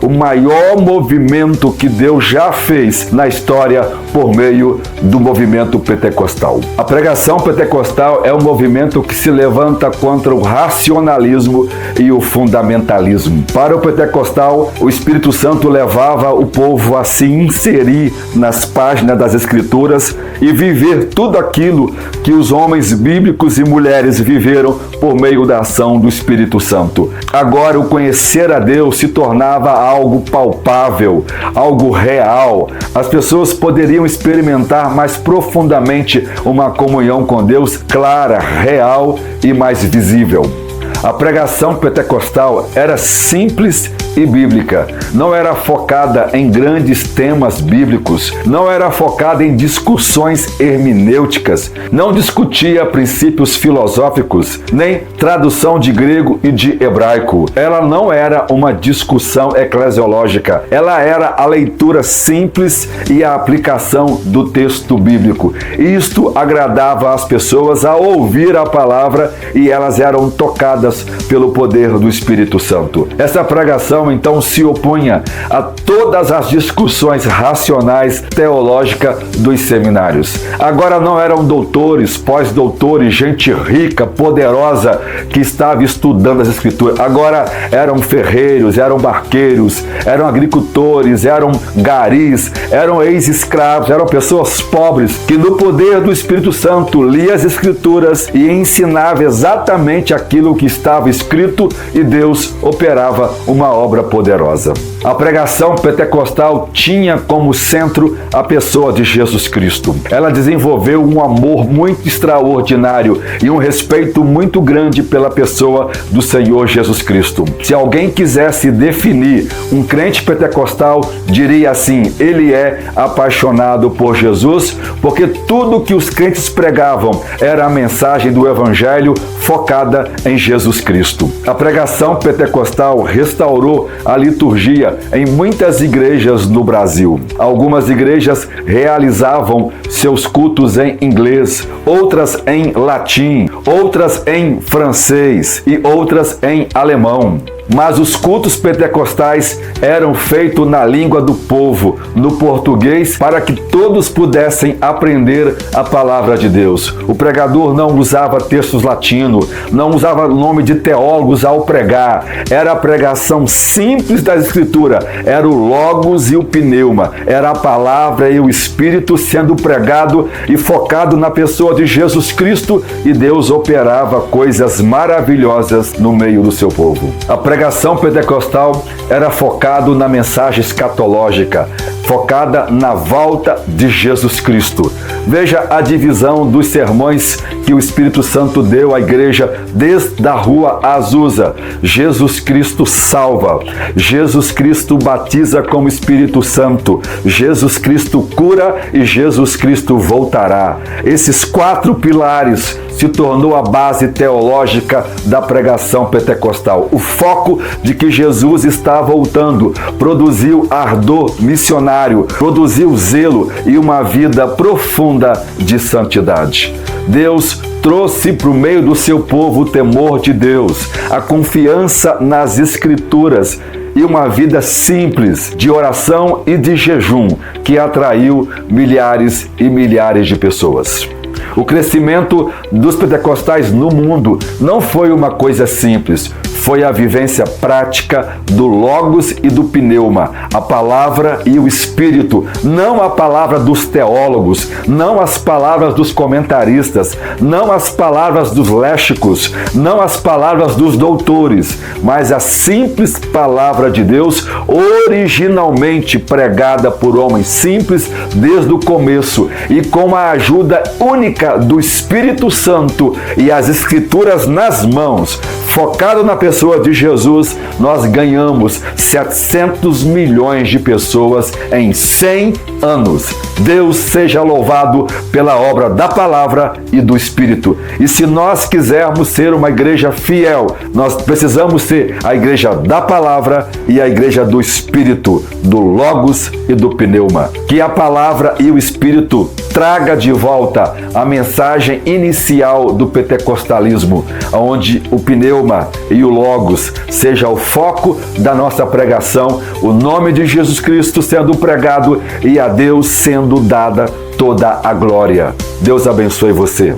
o maior movimento que Deus já fez na história por meio do movimento pentecostal. A pregação pentecostal é um movimento que se levanta contra o racionalismo e o fundamentalismo. Para o pentecostal, o Espírito Santo levava o povo a se inserir nas páginas das Escrituras e viver tudo aquilo que os homens bíblicos e mulheres viveram por meio da ação do Espírito Santo. Agora, o conhecer a Deus se tornava algo palpável, algo real. As pessoas poderiam experimentar mais profundamente uma comunhão com Deus clara, real e mais visível. A pregação pentecostal era simples e bíblica. Não era focada em grandes temas bíblicos, não era focada em discussões hermenêuticas, não discutia princípios filosóficos, nem tradução de grego e de hebraico. Ela não era uma discussão eclesiológica, ela era a leitura simples e a aplicação do texto bíblico. Isto agradava as pessoas a ouvir a palavra e elas eram tocadas pelo poder do Espírito Santo. Essa pregação então se opunha a todas as discussões racionais teológicas dos seminários. Agora não eram doutores, pós-doutores, gente rica, poderosa que estava estudando as Escrituras. Agora eram ferreiros, eram barqueiros, eram agricultores, eram garis, eram ex-escravos, eram pessoas pobres que no poder do Espírito Santo lia as Escrituras e ensinava exatamente aquilo que estava escrito e Deus operava uma obra poderosa. A pregação pentecostal tinha como centro a pessoa de Jesus Cristo. Ela desenvolveu um amor muito extraordinário e um respeito muito grande pela pessoa do Senhor Jesus Cristo. Se alguém quisesse definir um crente pentecostal, diria assim: ele é apaixonado por Jesus, porque tudo que os crentes pregavam era a mensagem do Evangelho focada em Jesus Cristo. A pregação pentecostal restaurou a liturgia em muitas igrejas no Brasil. Algumas igrejas realizavam seus cultos em inglês, outras em latim, outras em francês e outras em alemão. Mas os cultos pentecostais eram feitos na língua do povo, no português, para que todos pudessem aprender a palavra de Deus. O pregador não usava textos latinos, não usava o nome de teólogos ao pregar. Era a pregação simples da Escritura, era o logos e o pneuma, era a palavra e o Espírito sendo pregado e focado na pessoa de Jesus Cristo, e Deus operava coisas maravilhosas no meio do seu povo. A pregação pentecostal era focado na mensagem escatológica, focada na volta de Jesus Cristo. Veja a divisão dos sermões que o Espírito Santo deu à igreja desde a rua Azusa. Jesus Cristo salva, Jesus Cristo batiza com o Espírito Santo, Jesus Cristo cura e Jesus Cristo voltará. Esses 4 pilares se tornou a base teológica da pregação pentecostal. O foco de que Jesus está voltando produziu ardor missionário, produziu zelo e uma vida profunda de santidade. Deus trouxe para o meio do seu povo o temor de Deus, a confiança nas Escrituras e uma vida simples de oração e de jejum que atraiu milhares e milhares de pessoas. O crescimento dos pentecostais no mundo não foi uma coisa simples, foi a vivência prática do Logos e do Pneuma, a palavra e o Espírito, não a palavra dos teólogos, não as palavras dos comentaristas, não as palavras dos léxicos, não as palavras dos doutores, mas a simples palavra de Deus, originalmente pregada por homens simples desde o começo e com a ajuda única do Espírito Santo e as Escrituras nas mãos, focado na pessoa de Jesus, nós ganhamos 700 milhões de pessoas em 100 anos. Deus seja louvado pela obra da palavra e do Espírito. E se nós quisermos ser uma igreja fiel, nós precisamos ser a igreja da palavra e a igreja do Espírito, do Logos e do Pneuma. Que a palavra e o Espírito traga de volta a mensagem inicial do pentecostalismo, onde o pneuma e o logos seja o foco da nossa pregação, o nome de Jesus Cristo sendo pregado e a Deus sendo dada toda a glória. Deus abençoe você.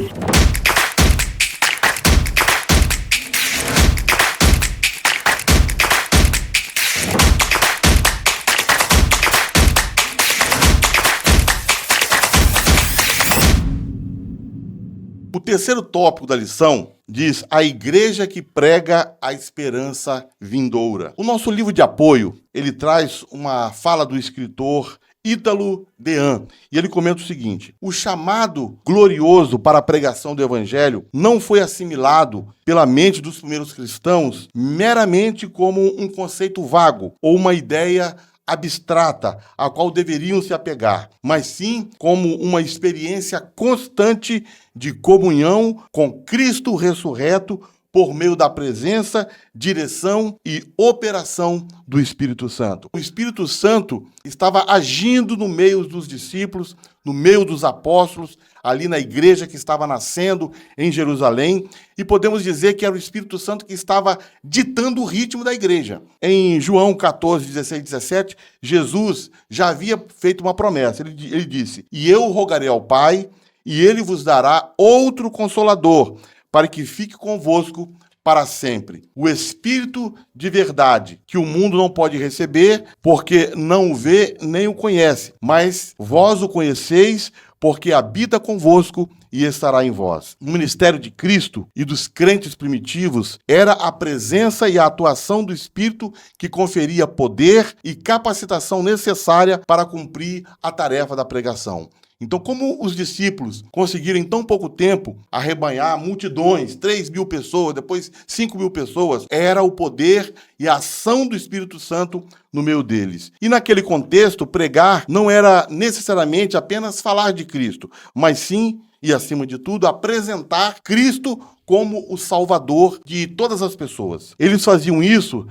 O terceiro tópico da lição diz a igreja que prega a esperança vindoura. O nosso livro de apoio, ele traz uma fala do escritor Ítalo Dean. E ele comenta o seguinte: o chamado glorioso para a pregação do evangelho não foi assimilado pela mente dos primeiros cristãos meramente como um conceito vago ou uma ideia abstrata a qual deveriam se apegar, mas sim como uma experiência constante de comunhão com Cristo ressurreto por meio da presença, direção e operação do Espírito Santo. O Espírito Santo estava agindo no meio dos discípulos, no meio dos apóstolos, ali na igreja que estava nascendo em Jerusalém, e podemos dizer que era o Espírito Santo que estava ditando o ritmo da igreja. Em João 14, 16, 17, Jesus já havia feito uma promessa. Ele disse: "E eu rogarei ao Pai, e ele vos dará outro Consolador, para que fique convosco para sempre. O Espírito de verdade, que o mundo não pode receber, porque não o vê nem o conhece. Mas vós o conheceis, porque habita convosco e estará em vós." O ministério de Cristo e dos crentes primitivos era a presença e a atuação do Espírito que conferia poder e capacitação necessária para cumprir a tarefa da pregação. Então, como os discípulos conseguiram em tão pouco tempo arrebanhar multidões, 3.000 pessoas, depois 5.000 pessoas, era o poder e a ação do Espírito Santo no meio deles. E naquele contexto, pregar não era necessariamente apenas falar de Cristo, mas sim, e acima de tudo, apresentar Cristo como o Salvador de todas as pessoas. Eles faziam isso,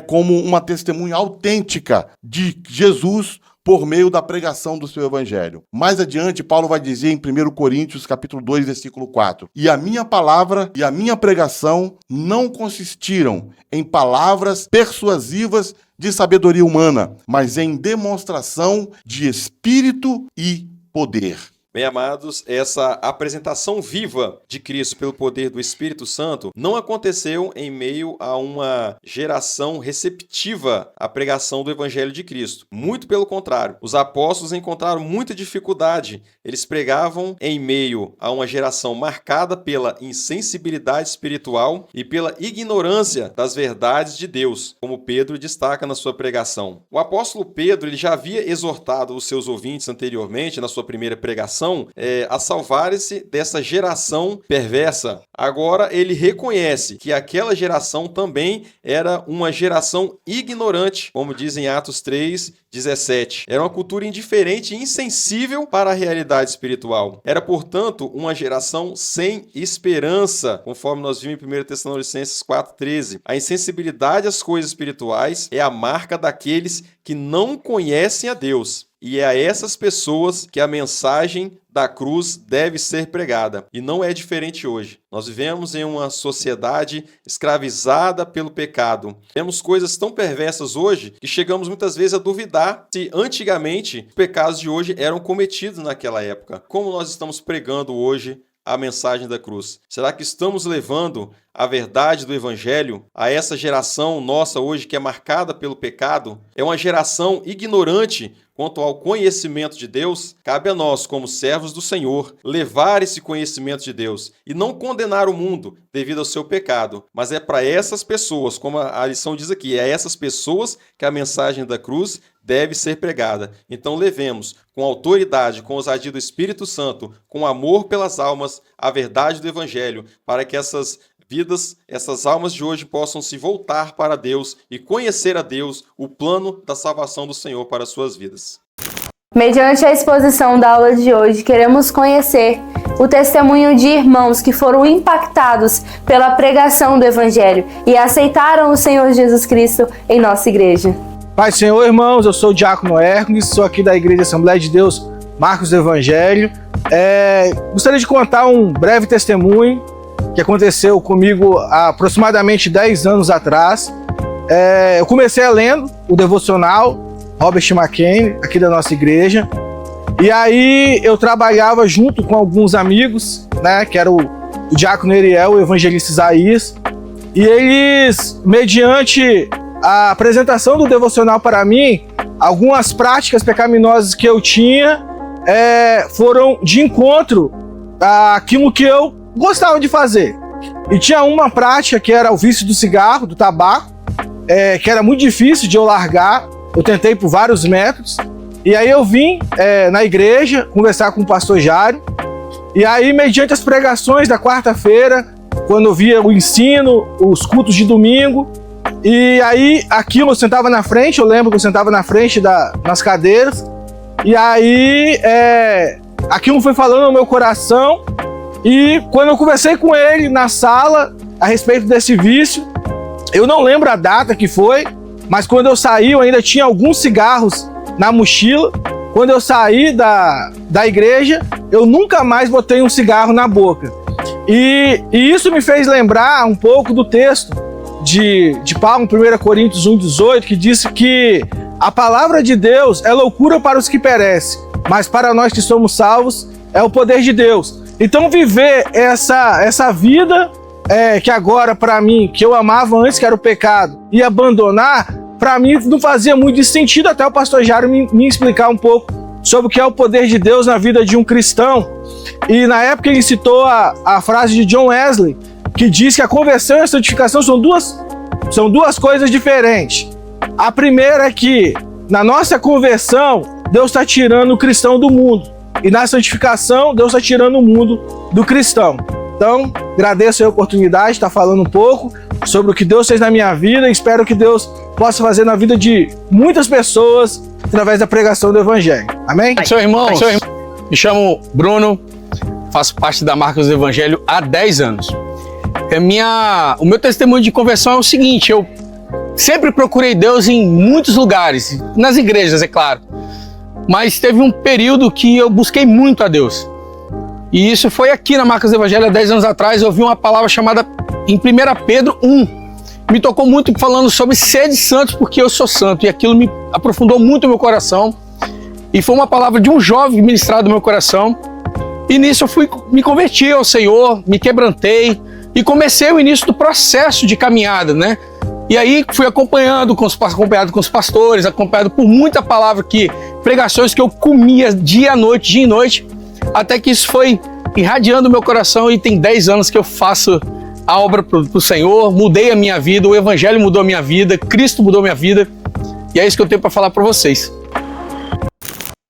como uma testemunha autêntica de Jesus por meio da pregação do seu evangelho. Mais adiante, Paulo vai dizer em 1 Coríntios, capítulo 2, versículo 4: "E a minha palavra e a minha pregação não consistiram em palavras persuasivas de sabedoria humana, mas em demonstração de espírito e poder." Bem, amados, essa apresentação viva de Cristo pelo poder do Espírito Santo não aconteceu em meio a uma geração receptiva à pregação do Evangelho de Cristo. Muito pelo contrário, os apóstolos encontraram muita dificuldade. Eles pregavam em meio a uma geração marcada pela insensibilidade espiritual e pela ignorância das verdades de Deus, como Pedro destaca na sua pregação. O apóstolo Pedro ele já havia exortado os seus ouvintes anteriormente, na sua primeira pregação, a salvarem-se dessa geração perversa. Agora ele reconhece que aquela geração também era uma geração ignorante, como diz em Atos 3, 17. Era uma cultura indiferente e insensível para a realidade espiritual. Era, portanto, uma geração sem esperança, conforme nós vimos em 1 Tessalonicenses 4,13. A insensibilidade às coisas espirituais é a marca daqueles que não conhecem a Deus. E é a essas pessoas que a mensagem da cruz deve ser pregada. E não é diferente hoje. Nós vivemos em uma sociedade escravizada pelo pecado. Temos coisas tão perversas hoje que chegamos muitas vezes a duvidar se antigamente os pecados de hoje eram cometidos naquela época. Como nós estamos pregando hoje a mensagem da cruz? Será que estamos levando a verdade do Evangelho a essa geração nossa hoje que é marcada pelo pecado? É uma geração ignorante quanto ao conhecimento de Deus. Cabe a nós, como servos do Senhor, levar esse conhecimento de Deus e não condenar o mundo devido ao seu pecado. Mas é para essas pessoas, como a lição diz aqui, é a essas pessoas que a mensagem da cruz deve ser pregada. Então levemos com autoridade, com ousadia do Espírito Santo, com amor pelas almas, a verdade do Evangelho, para que essas vidas, essas almas de hoje possam se voltar para Deus e conhecer a Deus, o plano da salvação do Senhor para as suas vidas. Mediante a exposição da aula de hoje, queremos conhecer o testemunho de irmãos que foram impactados pela pregação do Evangelho e aceitaram o Senhor Jesus Cristo em nossa igreja. Pai, Senhor, irmãos, eu sou o Diácono Hércules, sou aqui da Igreja Assembleia de Deus, Marcos do Evangelho. Gostaria de contar um breve testemunho que aconteceu comigo há aproximadamente 10 anos atrás. Eu comecei lendo o devocional Robert McKennie, aqui da nossa igreja, e aí eu trabalhava junto com alguns amigos, que era o Diácono Eriel, o Evangelista Isaías, e eles, mediante a apresentação do devocional para mim, algumas práticas pecaminosas que eu tinha foram de encontro àquilo que eu gostava de fazer. E tinha uma prática que era o vício do cigarro, do tabaco, que era muito difícil de eu largar. Eu tentei por vários métodos. E aí eu vim na igreja conversar com o pastor Jário. E aí, mediante as pregações da quarta-feira, quando eu via o ensino, os cultos de domingo, e aí aquilo eu sentava na frente, eu lembro que eu sentava na frente nas cadeiras, e aí aquilo foi falando no meu coração, e quando eu conversei com ele na sala a respeito desse vício, eu não lembro a data que foi, mas quando eu saí eu ainda tinha alguns cigarros na mochila. Quando eu saí da igreja, eu nunca mais botei um cigarro na boca. E isso me fez lembrar um pouco do texto de Paulo, em 1 Coríntios 1,18, que disse que a palavra de Deus é loucura para os que perecem, mas para nós que somos salvos é o poder de Deus. Então viver essa vida que agora para mim, que eu amava antes, que era o pecado, e abandonar, para mim não fazia muito sentido, até o pastor Jário me explicar um pouco sobre o que é o poder de Deus na vida de um cristão. E na época ele citou a frase de John Wesley, que diz que a conversão e a santificação são duas coisas diferentes. A primeira é que na nossa conversão, Deus está tirando o cristão do mundo. E na santificação, Deus está tirando o mundo do cristão. Então, agradeço a oportunidade de estar falando um pouco sobre o que Deus fez na minha vida e espero que Deus possa fazer na vida de muitas pessoas através da pregação do Evangelho. Amém? Seu irmão, me chamo Bruno, faço parte da Marcos do Evangelho há 10 anos. O meu testemunho de conversão é o seguinte: eu sempre procurei Deus em muitos lugares, nas igrejas, é claro, mas teve um período que eu busquei muito a Deus. E isso foi aqui na Marcos do Evangelho há 10 anos atrás. Eu ouvi uma palavra chamada em 1 Pedro 1. Me tocou muito falando sobre sede santos porque eu sou santo. E aquilo me aprofundou muito o meu coração. E foi uma palavra de um jovem ministrado no meu coração. E nisso eu me converti ao Senhor, me quebrantei e comecei o início do processo de caminhada, né? E aí fui acompanhado com os pastores, acompanhado por muita palavra, pregações que eu comia dia e noite, até que isso foi irradiando o meu coração e tem 10 anos que eu faço a obra pro Senhor, mudei a minha vida, o Evangelho mudou a minha vida, Cristo mudou a minha vida, e é isso que eu tenho para falar para vocês.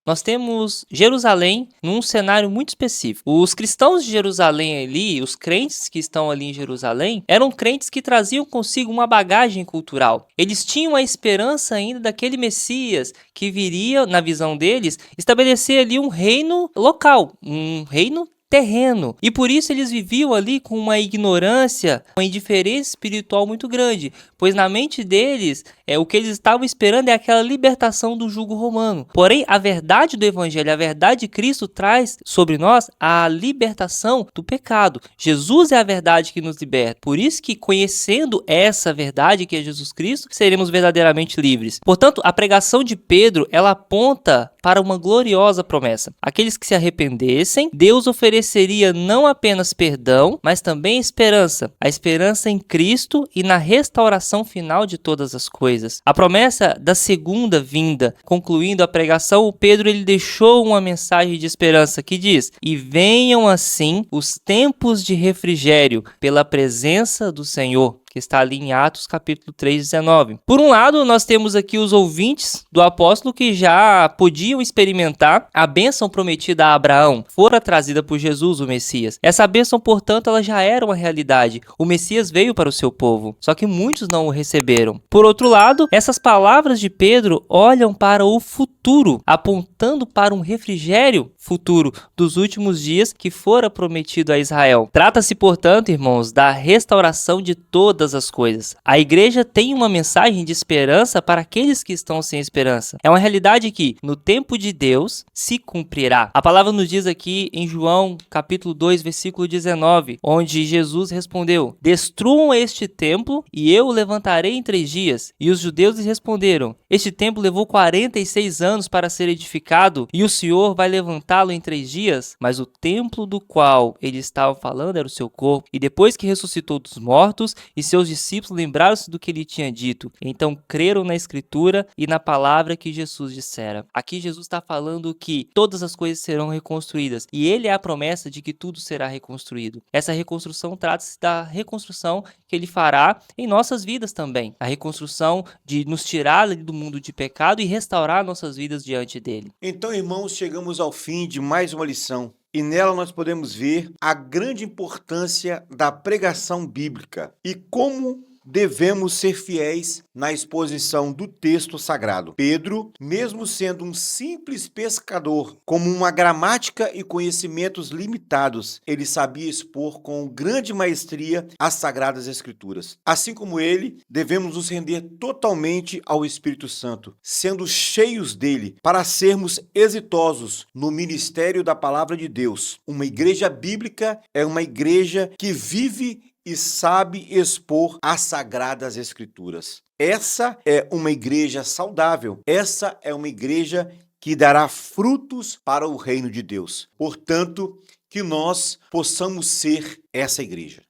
Nós temos Jerusalém num cenário muito específico. Os cristãos de Jerusalém ali, os crentes que estão ali em Jerusalém, eram crentes que traziam consigo uma bagagem cultural. Eles tinham a esperança ainda daquele Messias que viria, na visão deles, estabelecer ali um reino local, um reino terreno. E por isso eles viviam ali com uma ignorância, uma indiferença espiritual muito grande, pois na mente deles, o que eles estavam esperando é aquela libertação do jugo romano. Porém, a verdade do Evangelho, a verdade de Cristo traz sobre nós a libertação do pecado. Jesus é a verdade que nos liberta. Por isso que, conhecendo essa verdade que é Jesus Cristo, seremos verdadeiramente livres. Portanto, a pregação de Pedro, ela aponta para uma gloriosa promessa. Aqueles que se arrependessem, Deus ofereceria não apenas perdão, mas também esperança. A esperança em Cristo e na restauração final de todas as coisas. A promessa da segunda vinda. Concluindo a pregação, o Pedro ele deixou uma mensagem de esperança que diz: e venham assim os tempos de refrigério pela presença do Senhor, que está ali em Atos capítulo 3, 19. Por um lado, nós temos aqui os ouvintes do apóstolo que já podiam experimentar a bênção prometida a Abraão, fora trazida por Jesus, o Messias. Essa bênção, portanto, ela já era uma realidade. O Messias veio para o seu povo, só que muitos não o receberam. Por outro lado, essas palavras de Pedro olham para o futuro, apontando para um refrigério futuro dos últimos dias que fora prometido a Israel. Trata-se, portanto, irmãos, da restauração de todas as coisas. A igreja tem uma mensagem de esperança para aqueles que estão sem esperança. É uma realidade que, no tempo de Deus, se cumprirá. A palavra nos diz aqui em João, capítulo 2, versículo 19, onde Jesus respondeu: destruam este templo e eu o levantarei em 3 dias. E os judeus lhes responderam: este templo levou 46 anos para ser edificado e o Senhor vai levantar ressuscitá-lo em 3 dias, mas o templo do qual ele estava falando era o seu corpo. E depois que ressuscitou dos mortos, e seus discípulos lembraram-se do que ele tinha dito. Então creram na Escritura e na palavra que Jesus dissera. Aqui Jesus está falando que todas as coisas serão reconstruídas. E ele é a promessa de que tudo será reconstruído. Essa reconstrução trata-se da reconstrução que ele fará em nossas vidas também. A reconstrução de nos tirar do mundo de pecado e restaurar nossas vidas diante dele. Então, irmãos, chegamos ao fim de mais uma lição. E nela nós podemos ver a grande importância da pregação bíblica e como devemos ser fiéis na exposição do texto sagrado. Pedro, mesmo sendo um simples pescador, como uma gramática e conhecimentos limitados, ele sabia expor com grande maestria as Sagradas Escrituras. Assim como ele, devemos nos render totalmente ao Espírito Santo, sendo cheios dele, para sermos exitosos no ministério da Palavra de Deus. Uma igreja bíblica é uma igreja que vive e sabe expor as Sagradas Escrituras. Essa é uma igreja saudável. Essa é uma igreja que dará frutos para o reino de Deus. Portanto, que nós possamos ser essa igreja.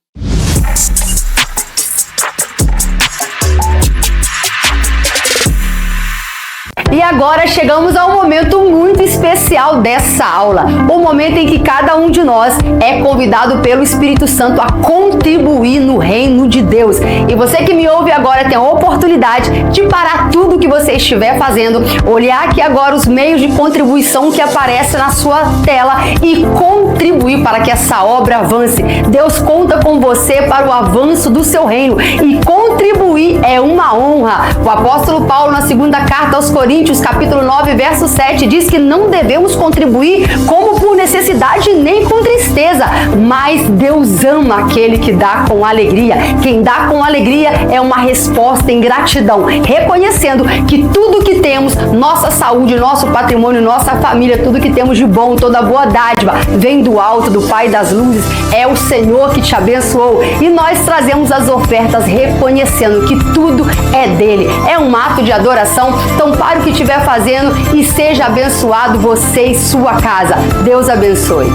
E agora chegamos a um momento muito especial dessa aula, o momento em que cada um de nós é convidado pelo Espírito Santo a contribuir no reino de Deus. E você que me ouve agora tem a oportunidade de parar tudo que você estiver fazendo, olhar aqui agora os meios de contribuição que aparecem na sua tela e contribuir para que essa obra avance. Deus conta com você para o avanço do seu reino e contribuir é uma honra. O apóstolo Paulo, na segunda carta aos Coríntios, capítulo 9, verso 7, diz que não devemos contribuir como por necessidade nem com tristeza, mas Deus ama aquele que dá com alegria. Quem dá com alegria é uma resposta em gratidão, reconhecendo que tudo que temos, nossa saúde, nosso patrimônio, nossa família, tudo que temos de bom, toda boa dádiva, vem do alto, do Pai das luzes, é o Senhor que te abençoou. E nós trazemos as ofertas reconhecendo que tudo é dele. É um ato de adoração, então pare o que estiver fazendo e seja abençoado você e sua casa. Deus abençoe.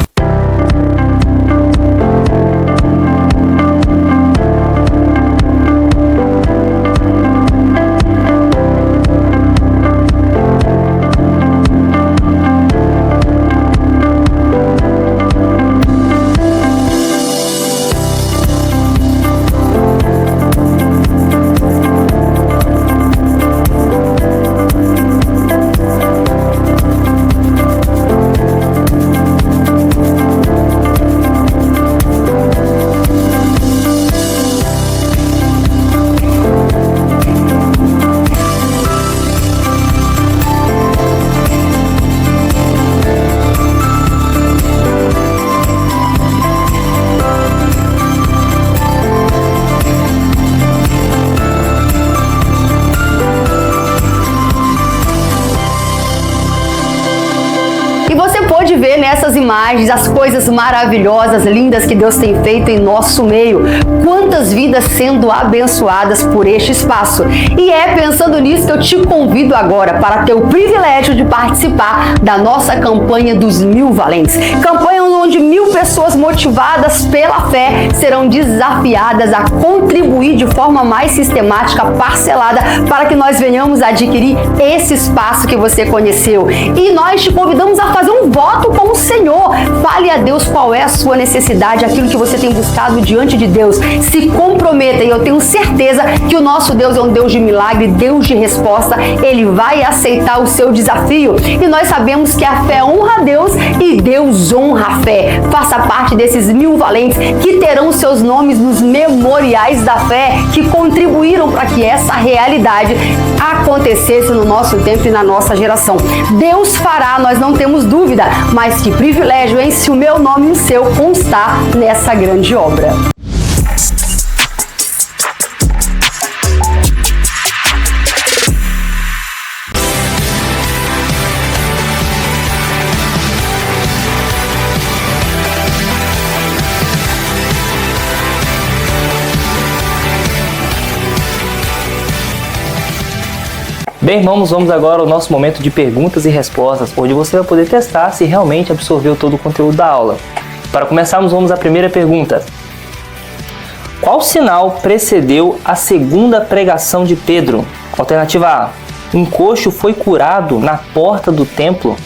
Pode ver nessas imagens as coisas maravilhosas, lindas que Deus tem feito em nosso meio. Quantas vidas sendo abençoadas por este espaço. E é pensando nisso que eu te convido agora para ter o privilégio de participar da nossa campanha dos 1000 valentes. Campanha onde 1000 pessoas motivadas pela fé serão desafiadas a contribuir de forma mais sistemática, parcelada, para que nós venhamos a adquirir esse espaço que você conheceu. E nós te convidamos a fazer um voto com o Senhor. Fale a Deus qual é a sua necessidade, aquilo que você tem buscado diante de Deus. Se comprometa, e eu tenho certeza que o nosso Deus é um Deus de milagre, Deus de resposta. Ele vai aceitar o seu desafio. E nós sabemos que a fé honra a Deus e Deus honra a fé. Faça parte desses 1000 valentes que terão seus nomes nos memoriais da fé, que contribuíram para que essa realidade acontecesse no nosso tempo e na nossa geração. Deus fará, nós não temos dúvida, mas que privilégio em se o meu nome e o seu constar nessa grande obra. Bem, irmãos, vamos agora ao nosso momento de perguntas e respostas, onde você vai poder testar se realmente absorveu todo o conteúdo da aula. Para começarmos, vamos à primeira pergunta. Qual sinal precedeu a segunda pregação de Pedro? Alternativa A. Um coxo foi curado na porta do templo.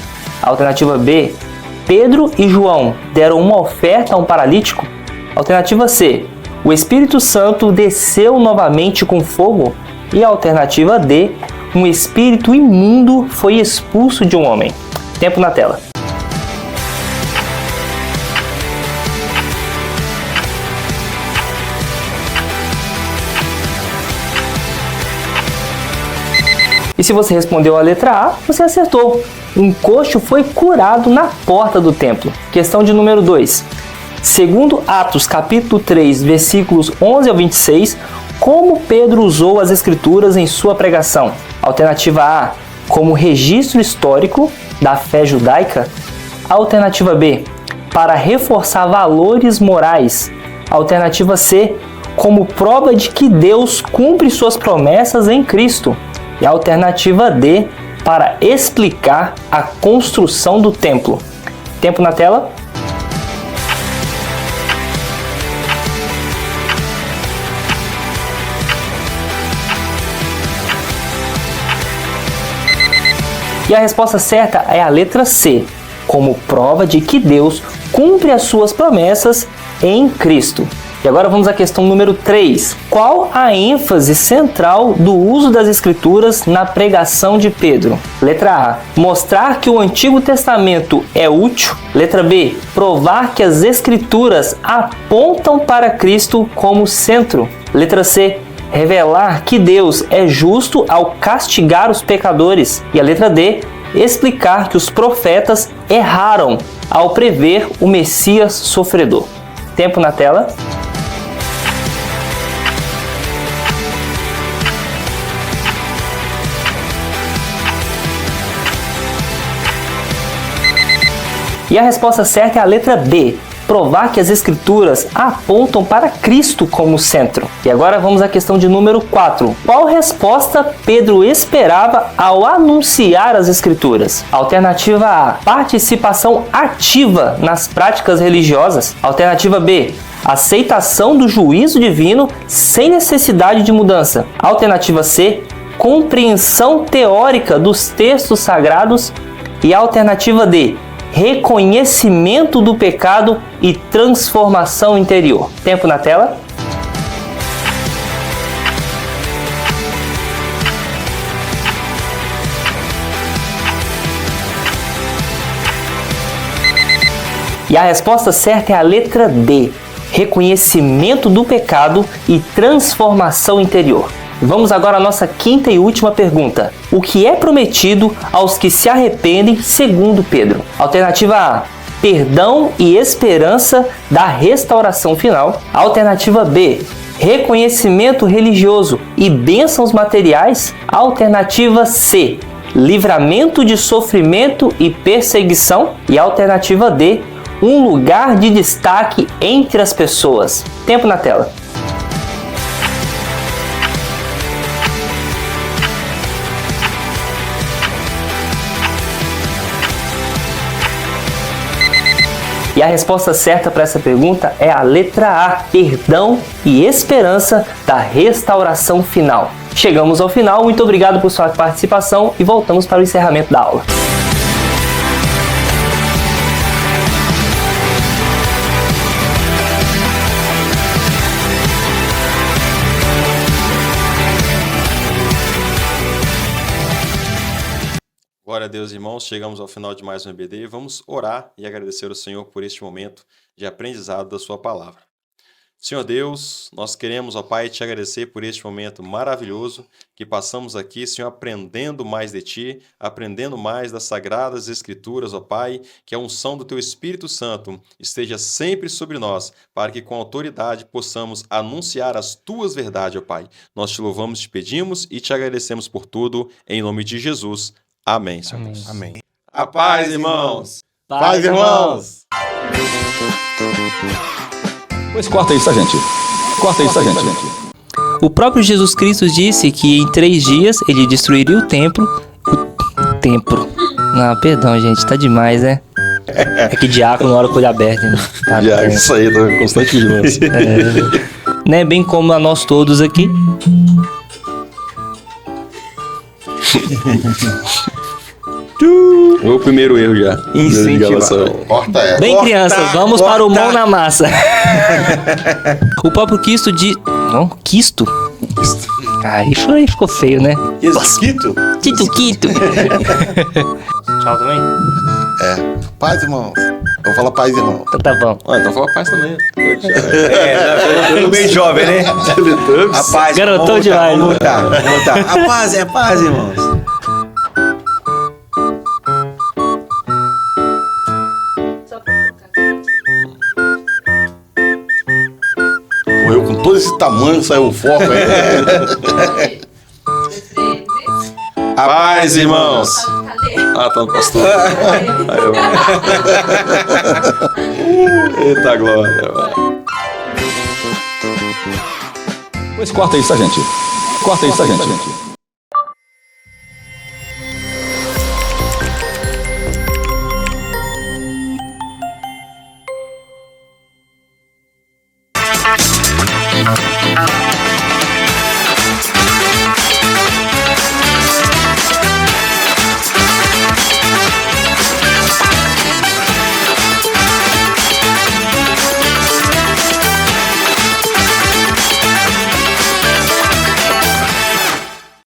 Alternativa B. Pedro e João deram uma oferta a um paralítico. Alternativa C. O Espírito Santo desceu novamente com fogo. E a alternativa D. Um espírito imundo foi expulso de um homem. Tempo na tela. E se você respondeu a letra A, você acertou. Um coxo foi curado na porta do templo. Questão de número 2. Segundo Atos capítulo 3, versículos 11 ao 26, como Pedro usou as escrituras em sua pregação? Alternativa A, como registro histórico da fé judaica. Alternativa B, para reforçar valores morais. Alternativa C, como prova de que Deus cumpre suas promessas em Cristo. E a alternativa D, para explicar a construção do templo. Tempo na tela. E a resposta certa é a letra C, como prova de que Deus cumpre as suas promessas em Cristo. E agora vamos à questão número 3. Qual a ênfase central do uso das Escrituras na pregação de Pedro? Letra A. Mostrar que o Antigo Testamento é útil. Letra B. Provar que as Escrituras apontam para Cristo como centro. Letra C. Revelar que Deus é justo ao castigar os pecadores. E a letra D. Explicar que os profetas erraram ao prever o Messias sofredor. Tempo na tela. E a resposta certa é a letra B. Provar que as Escrituras apontam para Cristo como centro. E agora vamos à questão de número 4. Qual resposta Pedro esperava ao anunciar as Escrituras? Alternativa A. Participação ativa nas práticas religiosas. Alternativa B. Aceitação do juízo divino sem necessidade de mudança. Alternativa C. Compreensão teórica dos textos sagrados. E alternativa D. Reconhecimento do pecado e transformação interior. Tempo na tela. E a resposta certa é a letra D. Reconhecimento do pecado e transformação interior. Vamos agora à nossa quinta e última pergunta. O que é prometido aos que se arrependem segundo Pedro? Alternativa A. Perdão e esperança da restauração final. Alternativa B. Reconhecimento religioso e bênçãos materiais. Alternativa C. Livramento de sofrimento e perseguição. E alternativa D. Um lugar de destaque entre as pessoas. Tempo na tela. E a resposta certa para essa pergunta é a letra A, perdão e esperança da restauração final. Chegamos ao final, muito obrigado por sua participação e voltamos para o encerramento da aula. Glória a Deus, irmãos. Chegamos ao final de mais um EBD. Vamos orar e agradecer ao Senhor por este momento de aprendizado da sua palavra. Senhor Deus, nós queremos, ó Pai, te agradecer por este momento maravilhoso que passamos aqui, Senhor, aprendendo mais de Ti, aprendendo mais das Sagradas Escrituras, ó Pai, que a unção do Teu Espírito Santo esteja sempre sobre nós, para que com autoridade possamos anunciar as Tuas verdades, ó Pai. Nós te louvamos, te pedimos e te agradecemos por tudo, em nome de Jesus. Amém, Senhor. Amém. Deus. Amém. A paz, irmãos. Paz, irmãos. Pois corta isso, tá, gente? Corta isso, tá, gente? O próprio Jesus Cristo disse que em 3 dias ele destruiria o templo. O templo. Não, perdão, gente, tá demais, né? É que diácono na hora com o olho aberto, né? Tá Já, isso aí, tá constante vigilância. Né? Bem como a nós todos aqui. O primeiro erro já. Incentivar. Corta essa. Bem, Corta, crianças, vamos para o corta. mão na massa. O próprio Cristo de... Não, Cristo? Aí ficou feio, né? Esquito? Quito. Tchau também? Paz, irmãos. Eu vou falar paz, irmão. Então tá bom. Ah, então fala paz também. Eu bem jovem, né? A paz. Garotão vamos demais. voltar. A paz é paz, irmãos. Pô, eu com todo esse tamanho saiu o foco aí. A paz, irmãos. Ah, tá no pastor. Aí eu... Eita glória. Pois corta isso, tá, gente? Corta isso, tá, gente?